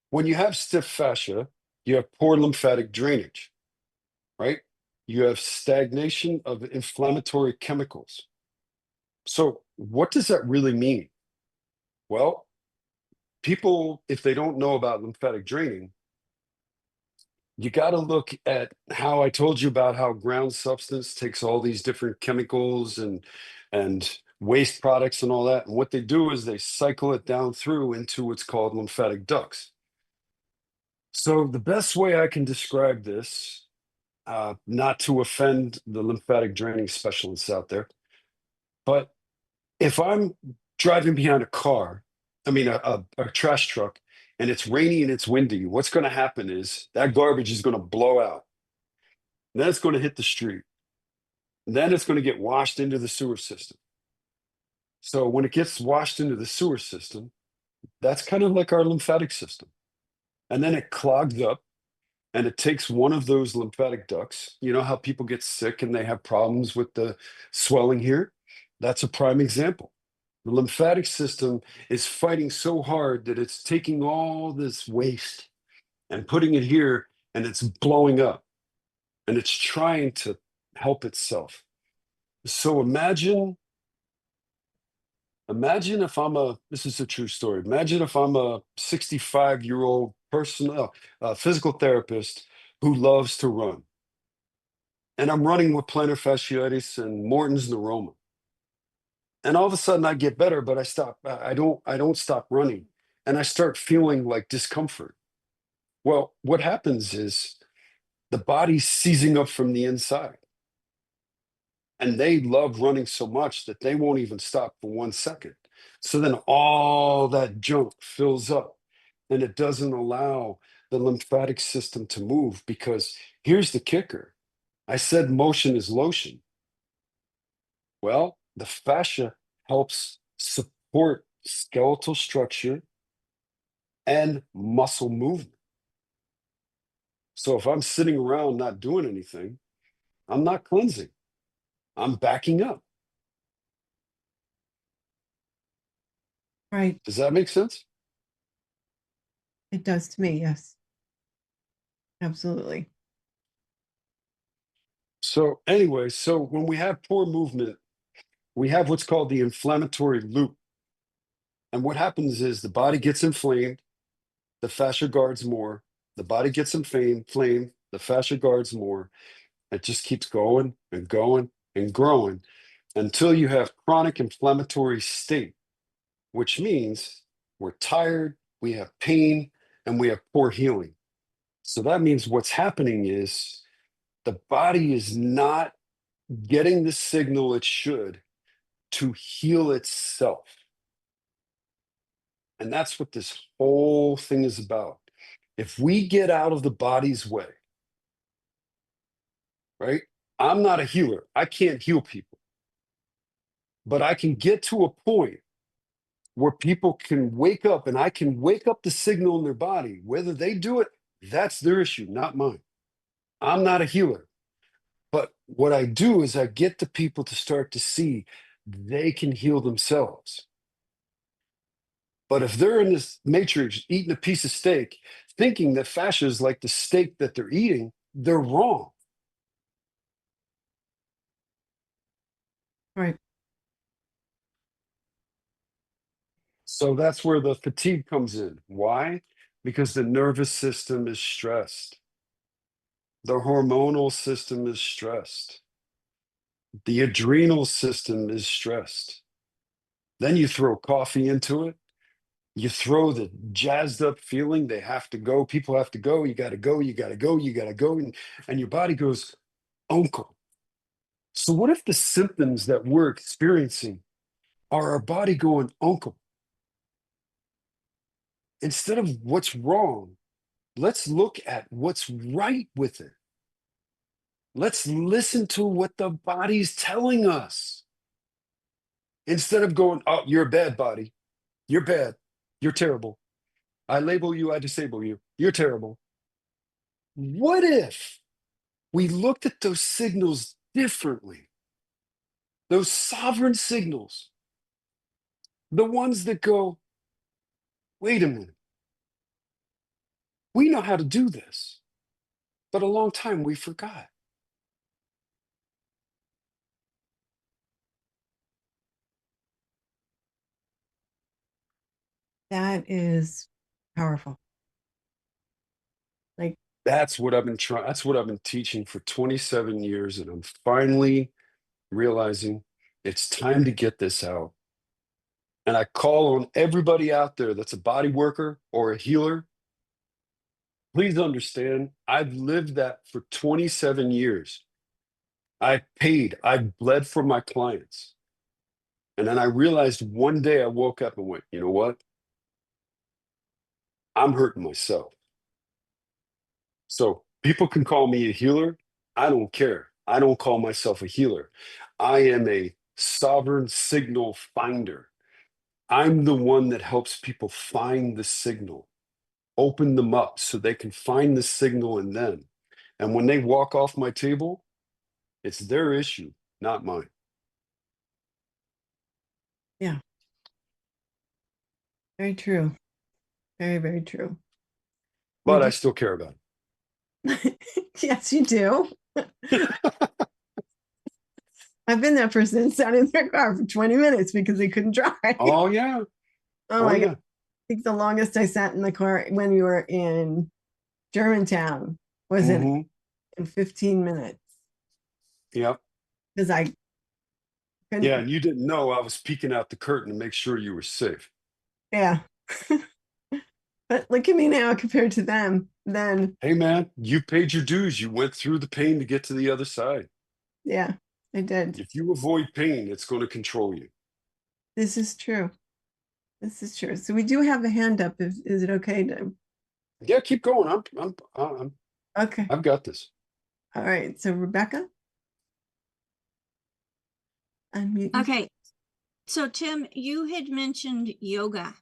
when you have stiff fascia, you have poor lymphatic drainage, right? You have stagnation of inflammatory chemicals. So what does that really mean? Well, people, if they don't know about lymphatic draining, you got to look at how I told you about how ground substance takes all these different chemicals and waste products and all that. And what they do is they cycle it down through into what's called lymphatic ducts. So the best way I can describe this, not to offend the lymphatic draining specialists out there, but if I'm driving behind a car, I mean a trash truck, and it's rainy and it's windy, what's going to happen is that garbage is going to blow out. Then it's going to hit the street. Then it's going to get washed into the sewer system. So when it gets washed into the sewer system, that's kind of like our lymphatic system. And then it clogs up. and it takes one of those lymphatic ducts. You know how people get sick and they have problems with the swelling here? That's a prime example. The lymphatic system is fighting so hard that it's taking all this waste and putting it here, and it's blowing up, and it's trying to help itself. So imagine if this is a true story. Imagine if I'm a 65-year-old person, physical therapist who loves to run. And I'm running with plantar fasciitis and Morton's neuroma. And all of a sudden I get better, but I don't stop running. And I start feeling like discomfort. Well, what happens is the body's seizing up from the inside. And they love running so much that they won't even stop for 1 second. So then all that junk fills up, and it doesn't allow the lymphatic system to move, because here's the kicker. I said motion is lotion. Well, the fascia helps support skeletal structure and muscle movement. So if I'm sitting around not doing anything, I'm not cleansing. I'm backing up. Right. Does that make sense? It does to me. Yes. Absolutely. So anyway, so when we have poor movement, we have what's called the inflammatory loop. And what happens is the body gets inflamed, the fascia guards more, the body gets inflamed, the fascia guards more. It just keeps going and going and growing until you have chronic inflammatory state, which means we're tired, we have pain, and we have poor healing. So that means what's happening is the body is not getting the signal it should to heal itself. And that's what this whole thing is about. If we get out of the body's way, right? I'm not a healer. I can't heal people. But I can get to a point where people can wake up, and I can wake up the signal in their body. Whether they do it, that's their issue, not mine. I'm not a healer. But what I do is I get the people to start to see they can heal themselves. But if they're in this matrix eating a piece of steak, thinking that fascia is like the steak that they're eating, they're wrong. Right. So that's where the fatigue comes in. Why? Because the nervous system is stressed. The hormonal system is stressed. The adrenal system is stressed. Then you throw coffee into it. You throw the jazzed up feeling, they have to go, people have to go, you got to go, you got to go, you got to go. And your body goes, uncle. So what if the symptoms that we're experiencing are our body going, uncle? Instead of what's wrong, let's look at what's right with it. Let's listen to what the body's telling us. Instead of going, oh, you're a bad body. You're bad. You're terrible. I label you, I disable you. You're terrible. What if we looked at those signals differently? Those sovereign signals. The ones that go, wait a minute. We know how to do this, but a long time we forgot. That is powerful. Like, That's what I've been trying. That's what I've been teaching for 27 years. And I'm finally realizing it's time to get this out. And I call on everybody out there that's a body worker or a healer. Please understand, I've lived that for 27 years. I bled for my clients. And then I realized one day I woke up and went, you know what? I'm hurting myself. So people can call me a healer. I don't care. I don't call myself a healer. I am a sovereign signal finder. I'm the one that helps people find the signal. open them up so they can find the signal in them. And when they walk off my table, it's their issue, not mine. Very true. Very, very true. But I still care about Yes, you do. I've been that person sat in their car for 20 minutes because they couldn't drive. Oh, yeah. Oh my God. I think the longest I sat in the car when we were in Germantown was in 15 minutes. Yep. Because I couldn't. Yeah, and you didn't know I was peeking out the curtain to make sure you were safe. Yeah. But look at me now compared to them then. Hey, man, you paid your dues. You went through the pain to get to the other side. Yeah, I did. If you avoid pain, it's going to control you. This is true. This is true. So we do have a hand up. Is it okay to? Yeah, keep going. Okay. I've got this. All right. So Rebecca. Unmute. Okay. So Tim, you had mentioned yoga.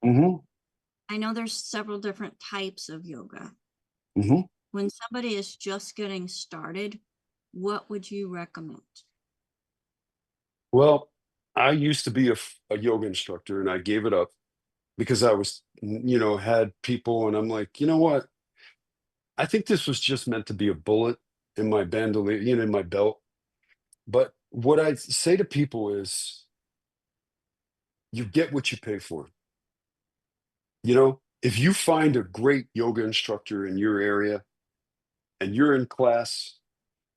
I know there's several different types of yoga. When somebody is just getting started, what would you recommend? Well, I used to be a yoga instructor, and I gave it up because I was, had people, and I'm like, you know what? I think this was just meant to be a bullet in my bandolier, in my belt. But what I say to people is, you get what you pay for. If you find a great yoga instructor in your area and you're in class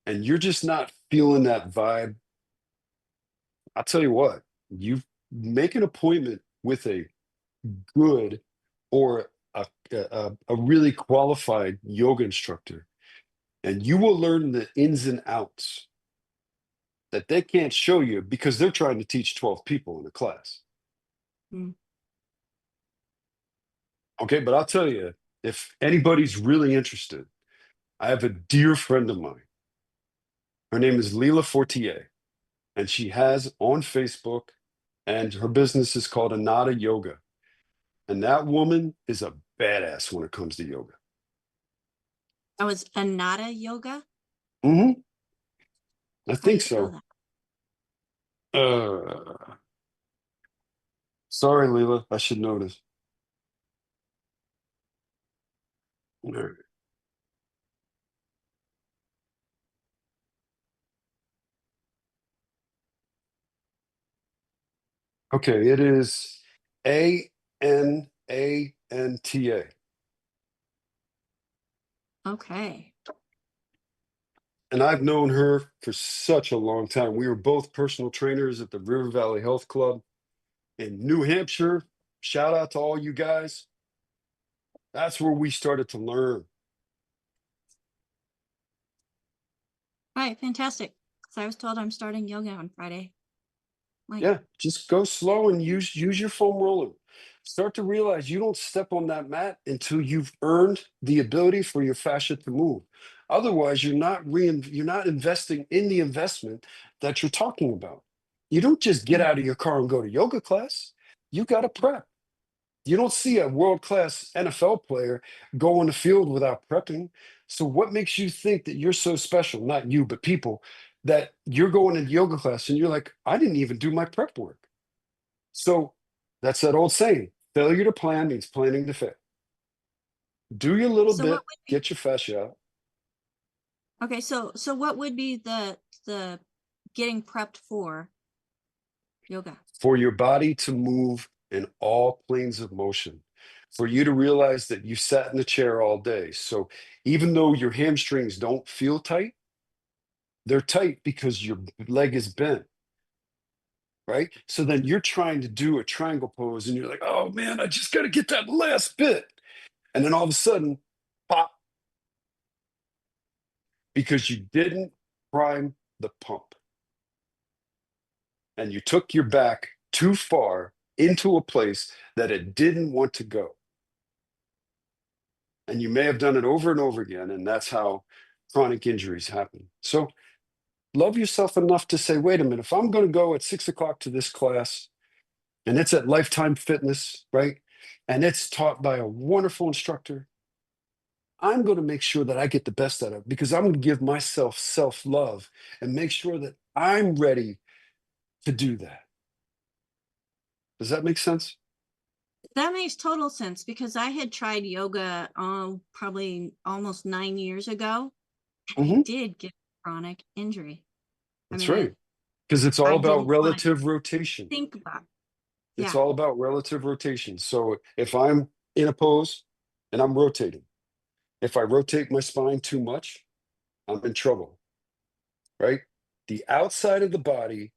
and you're just not feeling that vibe, I'll tell you what, you make an appointment with a good or a really qualified yoga instructor, and you will learn the ins and outs that they can't show you because they're trying to teach 12 people in a class. Okay, but I'll tell you, if anybody's really interested, I have a dear friend of mine. Her name is Leela Fortier, and she has on Facebook, and her business is called Anata Yoga. And that woman is a badass when it comes to yoga. That was Anata yoga? I How do think you spell so. that? Sorry, Leela, I should know this. All right. Okay, it is ANANTA. Okay. And I've known her for such a long time. We were both personal trainers at the River Valley Health Club in New Hampshire. Shout out to all you guys. That's where we started to learn. All right, fantastic. So I was told I'm starting yoga on Friday. Yeah, just go slow and use your foam roller. Start to realize you don't step on that mat until you've earned the ability for your fascia to move. Otherwise, you're not investing in the investment that you're talking about. You don't just get out of your car and go to yoga class. You got to prep. You don't see a world-class NFL player go on the field without prepping. So what makes you think that you're so special? Not you, but people, that you're going to yoga class and you're like, I didn't even do my prep work. So that's that old saying, failure to plan means planning to fail. Do your little bit, get your fascia out. Okay, so what would be the getting prepped for yoga? For your body to move in all planes of motion, for you to realize that you sat in the chair all day. So even though your hamstrings don't feel tight, they're tight because your leg is bent, right? So then you're trying to do a triangle pose and you're like, oh man, I just got to get that last bit. And then all of a sudden, pop, because you didn't prime the pump. And you took your back too far into a place that it didn't want to go. And you may have done it over and over again, and that's how chronic injuries happen. So love yourself enough to say, wait a minute, if I'm going to go at 6 o'clock to this class, and it's at Lifetime Fitness, right? and it's taught by a wonderful instructor, I'm going to make sure that I get the best out of it because I'm going to give myself self-love and make sure that I'm ready to do that. Does that make sense? That makes total sense because I had tried yoga probably almost 9 years ago. And I Mhm. did get a chronic injury. That's right. Because it's I all didn't about want to relative rotation. think about it. It's Yeah. all about relative rotation. So if I'm in a pose and I'm rotating, if I rotate my spine too much, I'm in trouble, right? The outside of the body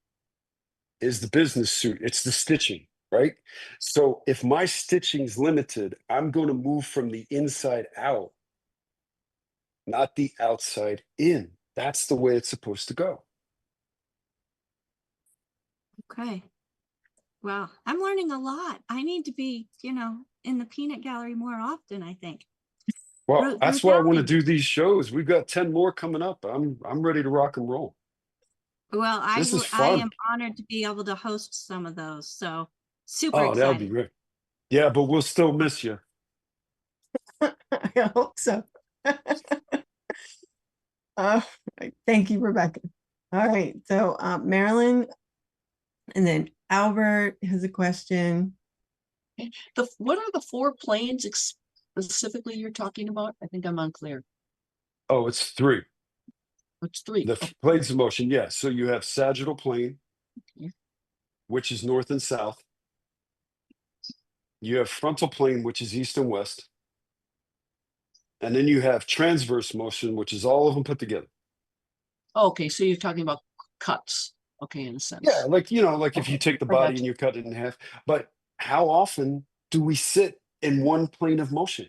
is the business suit. It's the stitching, right? So if my stitching's limited, I'm going to move from the inside out, not the outside in. That's the way it's supposed to go. Okay. Wow. I'm learning a lot. I need to be, in the peanut gallery more often, I think. Well, that's why I want to Allen. do these shows. We've got 10 more coming up. I'm ready to rock and roll. Well, This is I fun. am honored to be able to host some of those. So super Oh, that'll be excited. great. Yeah, but we'll still miss you. I hope so. Thank you, Rebecca. All right. So Marilyn, and then Albert has a question. What are the 4 planes specifically you're talking about? I think I'm unclear. Oh, it's 3. It's 3. The planes of motion, yes. So you have sagittal plane, Okay. which is north and south. You have frontal plane, which is east and west. And then you have transverse motion, which is all of them put together. Okay, so you're talking about cuts. Okay, in a sense. Yeah, like, like if you Okay, take the I got body you. and you cut it in half. But how often do we sit in one plane of motion?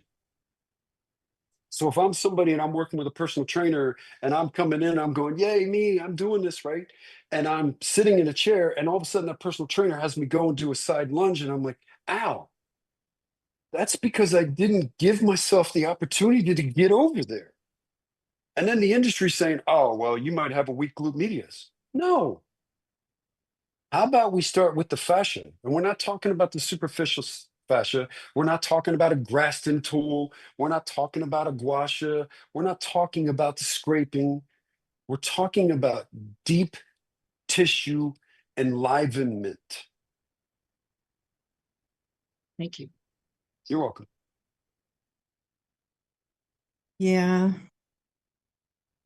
So if I'm somebody and I'm working with a personal trainer and I'm coming in, I'm going, yay, me, I'm doing this, right? And I'm sitting in a chair and all of a sudden that personal trainer has me go and do a side lunge and I'm like, ow. That's because I didn't give myself the opportunity to get over there. And then the industry's saying, oh, well, you might have a weak glute medius. No. How about we start with the fascia? And we're not talking about the superficial fascia. We're not talking about a Graston tool. We're not talking about a gua sha. We're not talking about the scraping. We're talking about deep tissue enlivenment. Thank you. You're welcome. Yeah.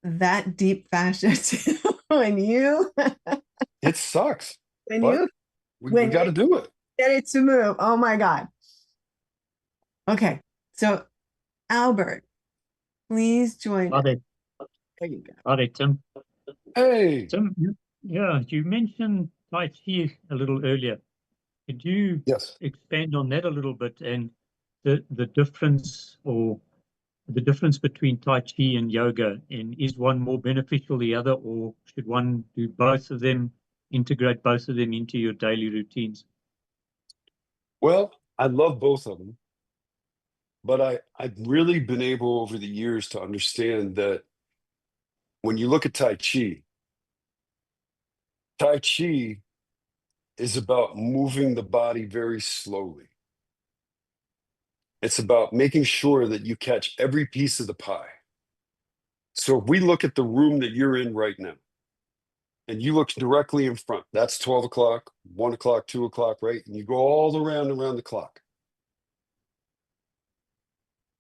That deep fascia too. when you It sucks, when but you we when got to you do it. get it to move. Oh my God. Okay. So Albert, please join us. Are they, There you go. are they, Tim? Hey, Tim, yeah, you mentioned Tai Chi a little earlier. Could you yes. expand on that a little bit and the difference or the difference between Tai Chi and yoga? And is one more beneficial than the other, or should one do both of them, integrate both of them into your daily routines? Well, I love both of them, but I've really been able over the years to understand that when you look at Tai Chi is about moving the body very slowly. It's about making sure that you catch every piece of the pie. So if we look at the room that you're in right now, and you look directly in front, that's 12 o'clock, 1 o'clock, 2 o'clock, right? And you go all around the clock.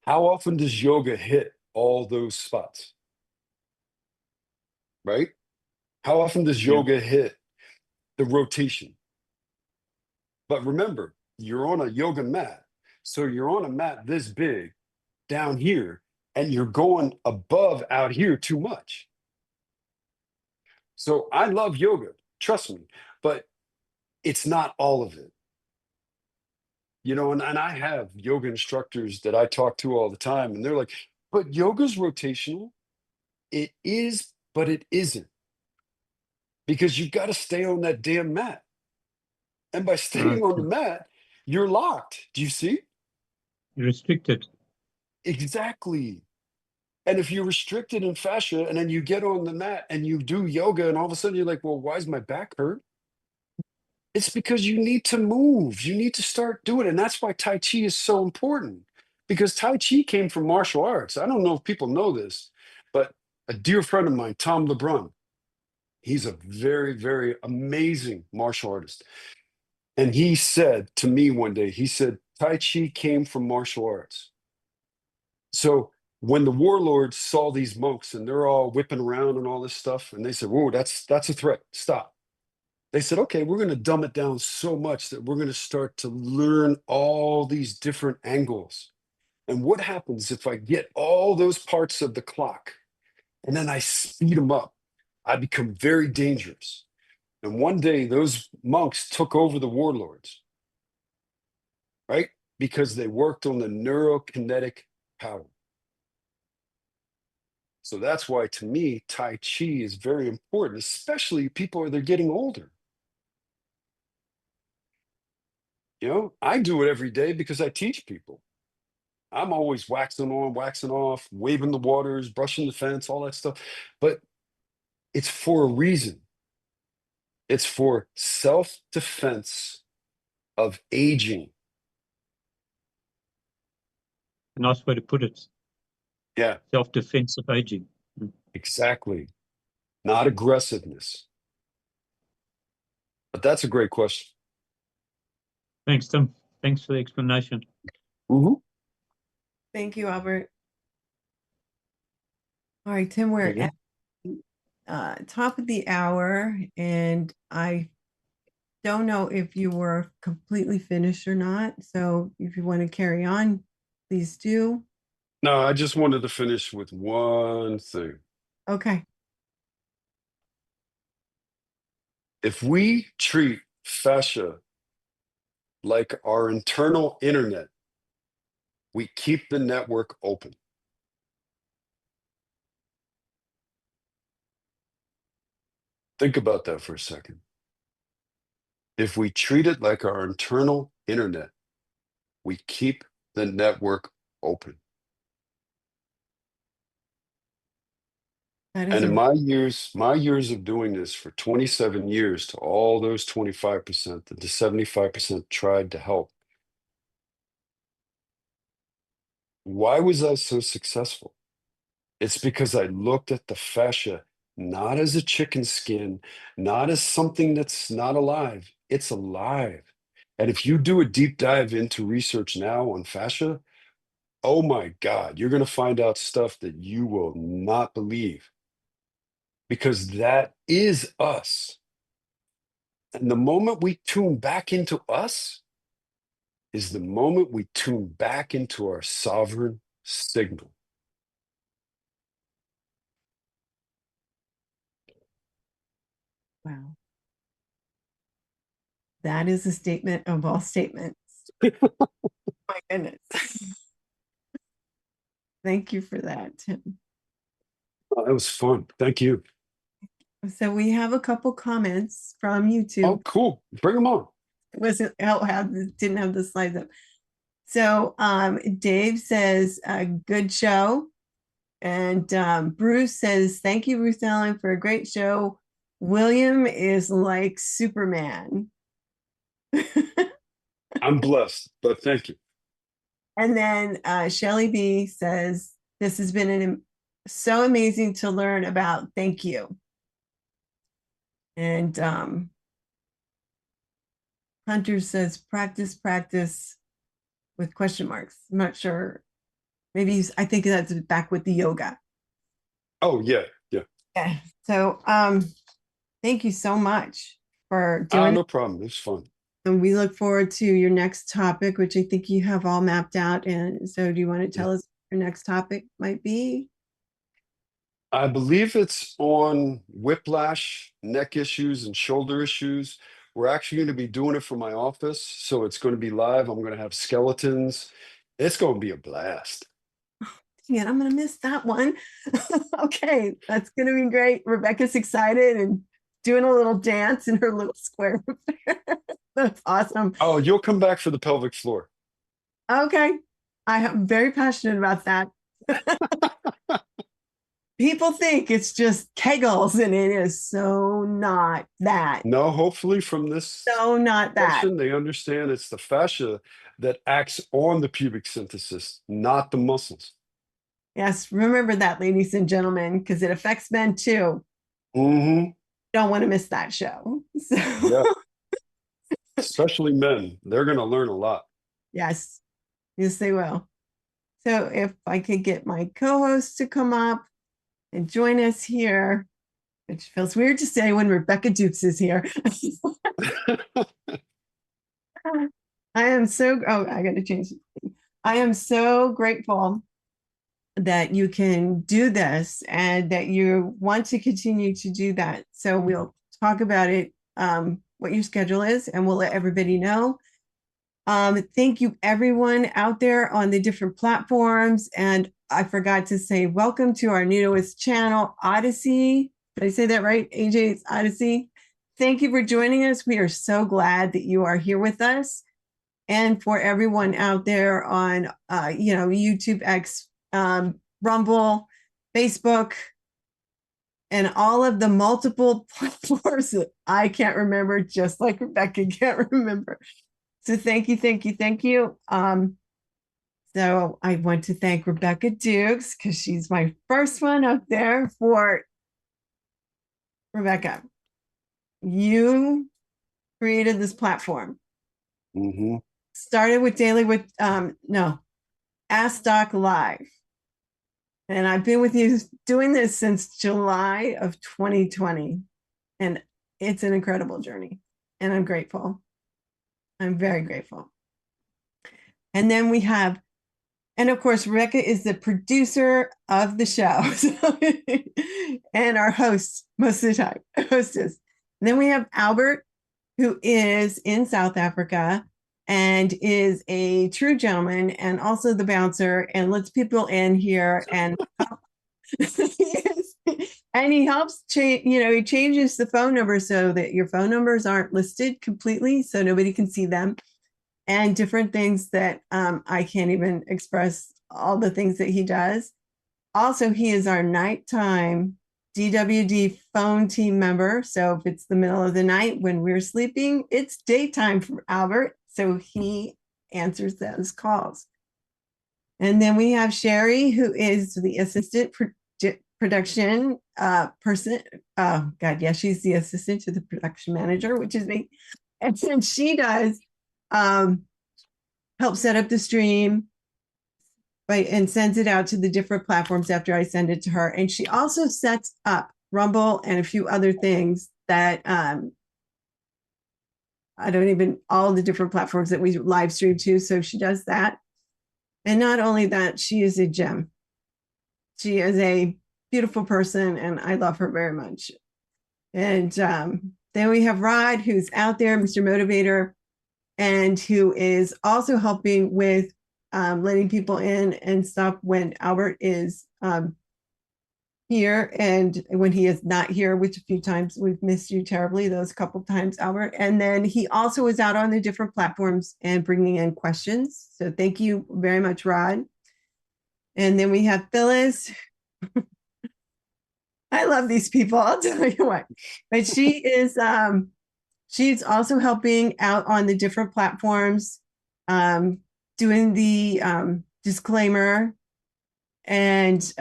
How often does yoga hit all those spots? Right? How often does Yeah. yoga hit the rotation? But remember, you're on a yoga mat. So you're on a mat this big down here, and you're going above out here too much. So I love yoga, trust me, but it's not all of it. And I have yoga instructors that I talk to all the time, and they're like, but yoga's rotational. It is, but it isn't. Because you've got to stay on that damn mat. And by staying on the mat, you're locked. Do you see? You're restricted. Exactly. And if you're restricted in fascia and then you get on the mat and you do yoga and all of a sudden you're like, well, why is my back hurt? It's because you need to move. You need to start doing it. And that's why Tai Chi is so important, because Tai Chi came from martial arts. I don't know if people know this, but a dear friend of mine, Tom LeBrun, he's a very, very amazing martial artist. And he said to me one day, he said, Tai Chi came from martial arts. So when the warlords saw these monks and they're all whipping around and all this stuff, and they said, whoa, that's a threat. Stop. They said, okay, we're going to dumb it down so much that we're going to start to learn all these different angles. And what happens if I get all those parts of the clock and then I speed them up? I become very dangerous. And one day those monks took over the warlords, right? Because they worked on the neurokinetic power. So that's why, to me, Tai Chi is very important, especially people they're getting older. You know, I do it every day because I teach people. I'm always waxing on, waxing off, waving the waters, brushing the fence, all that stuff. But it's for a reason. It's for self-defense of aging. A nice way to put it. Yeah, Self-defense of aging. exactly. Not aggressiveness. But that's a great question. Thanks, Tim. Thanks for the explanation. Mhm. Thank you, Albert. All right, Tim, we're Okay. at top of the hour, and I don't know if you were completely finished or not. So if you want to carry on, please do. No, I just wanted to finish with one thing. Okay. If we treat fascia like our internal internet, we keep the network open. Think about that for a second. If we treat it like our internal internet, we keep the network open. That is And in a my years of doing this for 27 years, to all those 25% that the 75% tried to help, why was I so successful? It's because I looked at the fascia not as a chicken skin, not as something that's not alive. It's alive. And if you do a deep dive into research now on fascia, oh my God, you're going to find out stuff that you will not believe, because that is us. And the moment we tune back into us is the moment we tune back into our sovereign signal. wow. That is a statement of all statements. My goodness. Thank you for that, Tim. Oh, that was fun. Thank you. So we have a couple comments from YouTube. Oh, cool. Bring them on. Wasn't didn't have the slides up. So Dave says good show, and Bruce says thank you, Ruth Allen, for a great show. William is like Superman. I'm blessed, but thank you. And then Shelly B says this has been so amazing to learn about. Thank you. And Hunter says practice, practice with question marks. I'm not sure. Maybe I think that's back with the yoga. Oh, yeah, yeah. Yeah. So thank you so much for doing No it. problem. It's fun. And we look forward to your next topic, which I think you have all mapped out. And so do you want to tell us what your next topic might be? I believe it's on whiplash, neck issues, and shoulder issues. We're actually going to be doing it from my office, so it's going to be live. I'm going to have skeletons. It's going to be a blast. Yeah, I'm gonna miss that one. Okay, that's gonna be great. Rebecca's excited and doing a little dance in her little square. That's awesome. Oh, you'll come back for the pelvic floor. Okay, I am very passionate about that. People think it's just kegels, and it is so not that. No, hopefully from this So not that. session, they understand it's the fascia that acts on the pubic symphysis, not the muscles. Yes, remember that, ladies and gentlemen, because it affects men too. Mm-hmm. Don't want to miss that show. So, Yeah. Especially men. They're going to learn a lot. yes, yes, they will. So if I could get my co-host to come up and join us here, which feels weird to say when Rebecca Dukes is here. I am so, oh, I got to change it. I am so grateful that you can do this and that you want to continue to do that. So we'll talk about it, what your schedule is, and we'll let everybody know. Thank you everyone out there on the different platforms. And I forgot to say, welcome to our newest channel, Odyssey. Did I say that right? AJ, it's Odyssey. Thank you for joining us. We are so glad that you are here with us. And for everyone out there on, YouTube, X, Rumble, Facebook, and all of the multiple platforms that I can't remember, just like Rebecca can't remember. So thank you, thank you, thank you. So I want to thank Rebecca Dukes because she's my first one up there. For Rebecca, you created this platform. Mm-hmm. Started with Ask Doc Live. And I've been with you doing this since July of 2020. And it's an incredible journey. And I'm grateful. I'm very grateful. And then we have, and of course, Rebecca is the producer of the show and our host most of the time, hostess. And then we have Albert, who is in South Africa and is a true gentleman and also the bouncer and lets people in here and and he helps change, he changes the phone number so that your phone numbers aren't listed completely so nobody can see them, and different things that I can't even express all the things that he does. Also, he is our nighttime DWD phone team member. So if it's the middle of the night when we're sleeping, it's daytime for Albert. So he answers those calls. And then we have Sherry, who is the assistant production person. Oh, God, yeah, she's the assistant to the production manager, which is me. And then she does help set up the stream and sends it out to the different platforms after I send it to her. And she also sets up Rumble and a few other things that all the different platforms that we live stream to. So she does that. And not only that, she is a gem. She is a beautiful person and I love her very much. And then we have Rod, who's out there, Mr. Motivator, and who is also helping with letting people in and stuff when Albert is here and when he is not here, which a few times we've missed you terribly, those couple times, Albert. And then he also is out on the different platforms and bringing in questions. So thank you very much, Rod. And then we have Phyllis. I love these people, I'll tell you what. But she is, she's also helping out on the different platforms, doing the disclaimer, and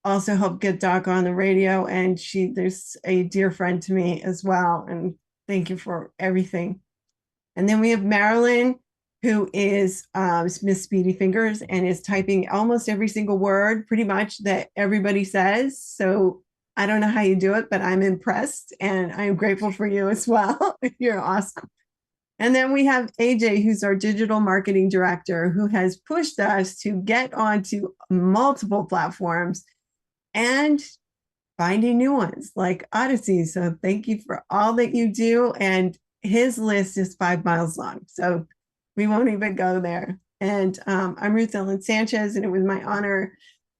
also help get Doc on the radio. And there's a dear friend to me as well. And thank you for everything. And then we have Marilyn, who is Miss Speedy Fingers and is typing almost every single word pretty much that everybody says. So I don't know how you do it, but I'm impressed and I'm grateful for you as well. You're awesome. And then we have AJ, who's our digital marketing director, who has pushed us to get onto multiple platforms and finding new ones like Odyssey. So thank you for all that you do. And his list is 5 miles long. So we won't even go there. And I'm Ruth Ellen Sanchez, and it was my honor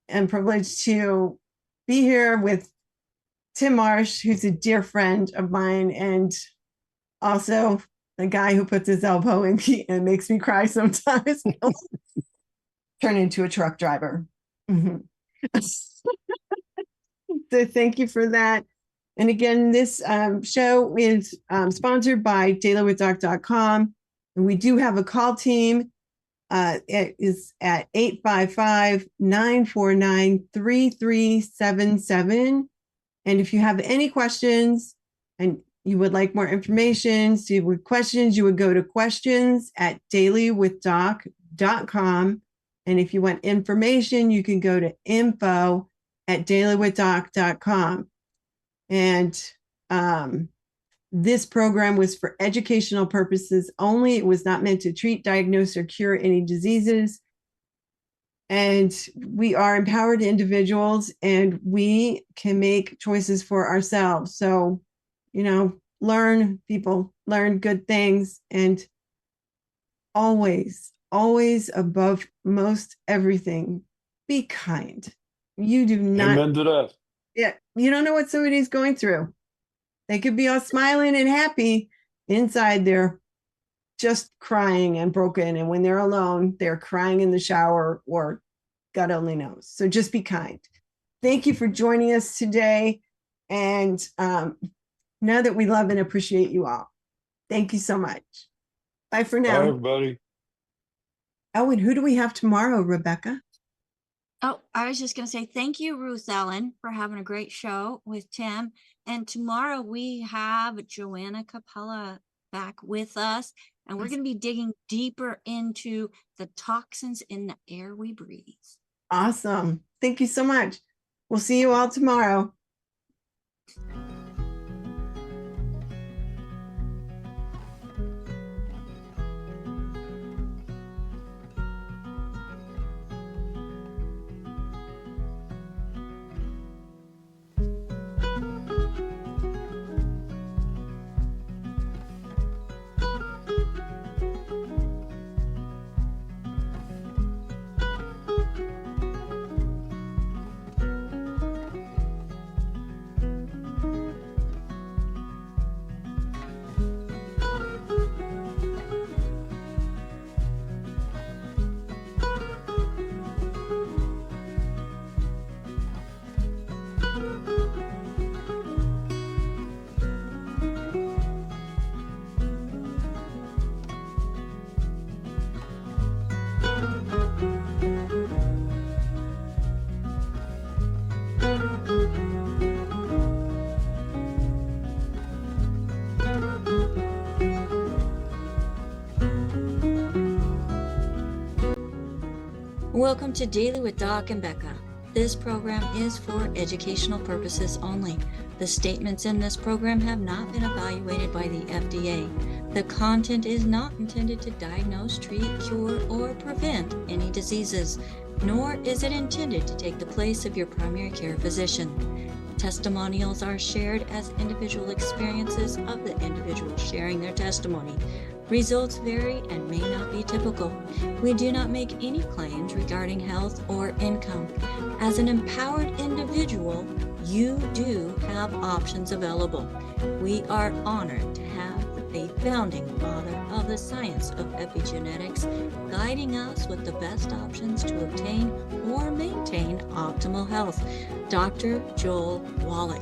and privilege to be here with Tim Marsh, who's a dear friend of mine, and also the guy who puts his elbow in me and makes me cry sometimes. Turn into a truck driver. Mm-hmm. So thank you for that. And again, this show is sponsored by dailywithdoc.com. And we do have a call team. It is at 855-949-3377. And if you have any questions and you would like more information, so you would questions, you would go to questions@dailywithdoc.com. And if you want information, you can go to info@dailywithdoc.com. And this program was for educational purposes only. It was not meant to treat, diagnose, or cure any diseases. And we are empowered individuals and we can make choices for ourselves. So, learn good things, and always above most everything, be kind. You do not. Amen to that. Yeah, you don't know what somebody's going through. They could be all smiling and happy. Inside, they're just crying and broken. And when they're alone, they're crying in the shower, or God only knows. So just be kind. Thank you for joining us today. And know that we love and appreciate you all. Thank you so much. Bye for now. Bye, everybody. Oh, and who do we have tomorrow, Rebecca? Oh, I was just going to say thank you, Ruth Ellen, for having a great show with Tim. And tomorrow we have Joanna Capella back with us, and we're going to be digging deeper into the toxins in the air we breathe. Awesome. Thank you so much. We'll see you all tomorrow. Welcome to Daily with Doc and Becca. This program is for educational purposes only. The statements in this program have not been evaluated by the FDA. The content is not intended to diagnose, treat, cure, or prevent any diseases, nor is it intended to take the place of your primary care physician. Testimonials are shared as individual experiences of the individual sharing their testimony. Results vary and may not be typical. We do not make any claims regarding health or income. As an empowered individual, you do have options available. We are honored to have the founding father of the science of epigenetics guiding us with the best options to obtain or maintain optimal health, Dr. Joel Wallach.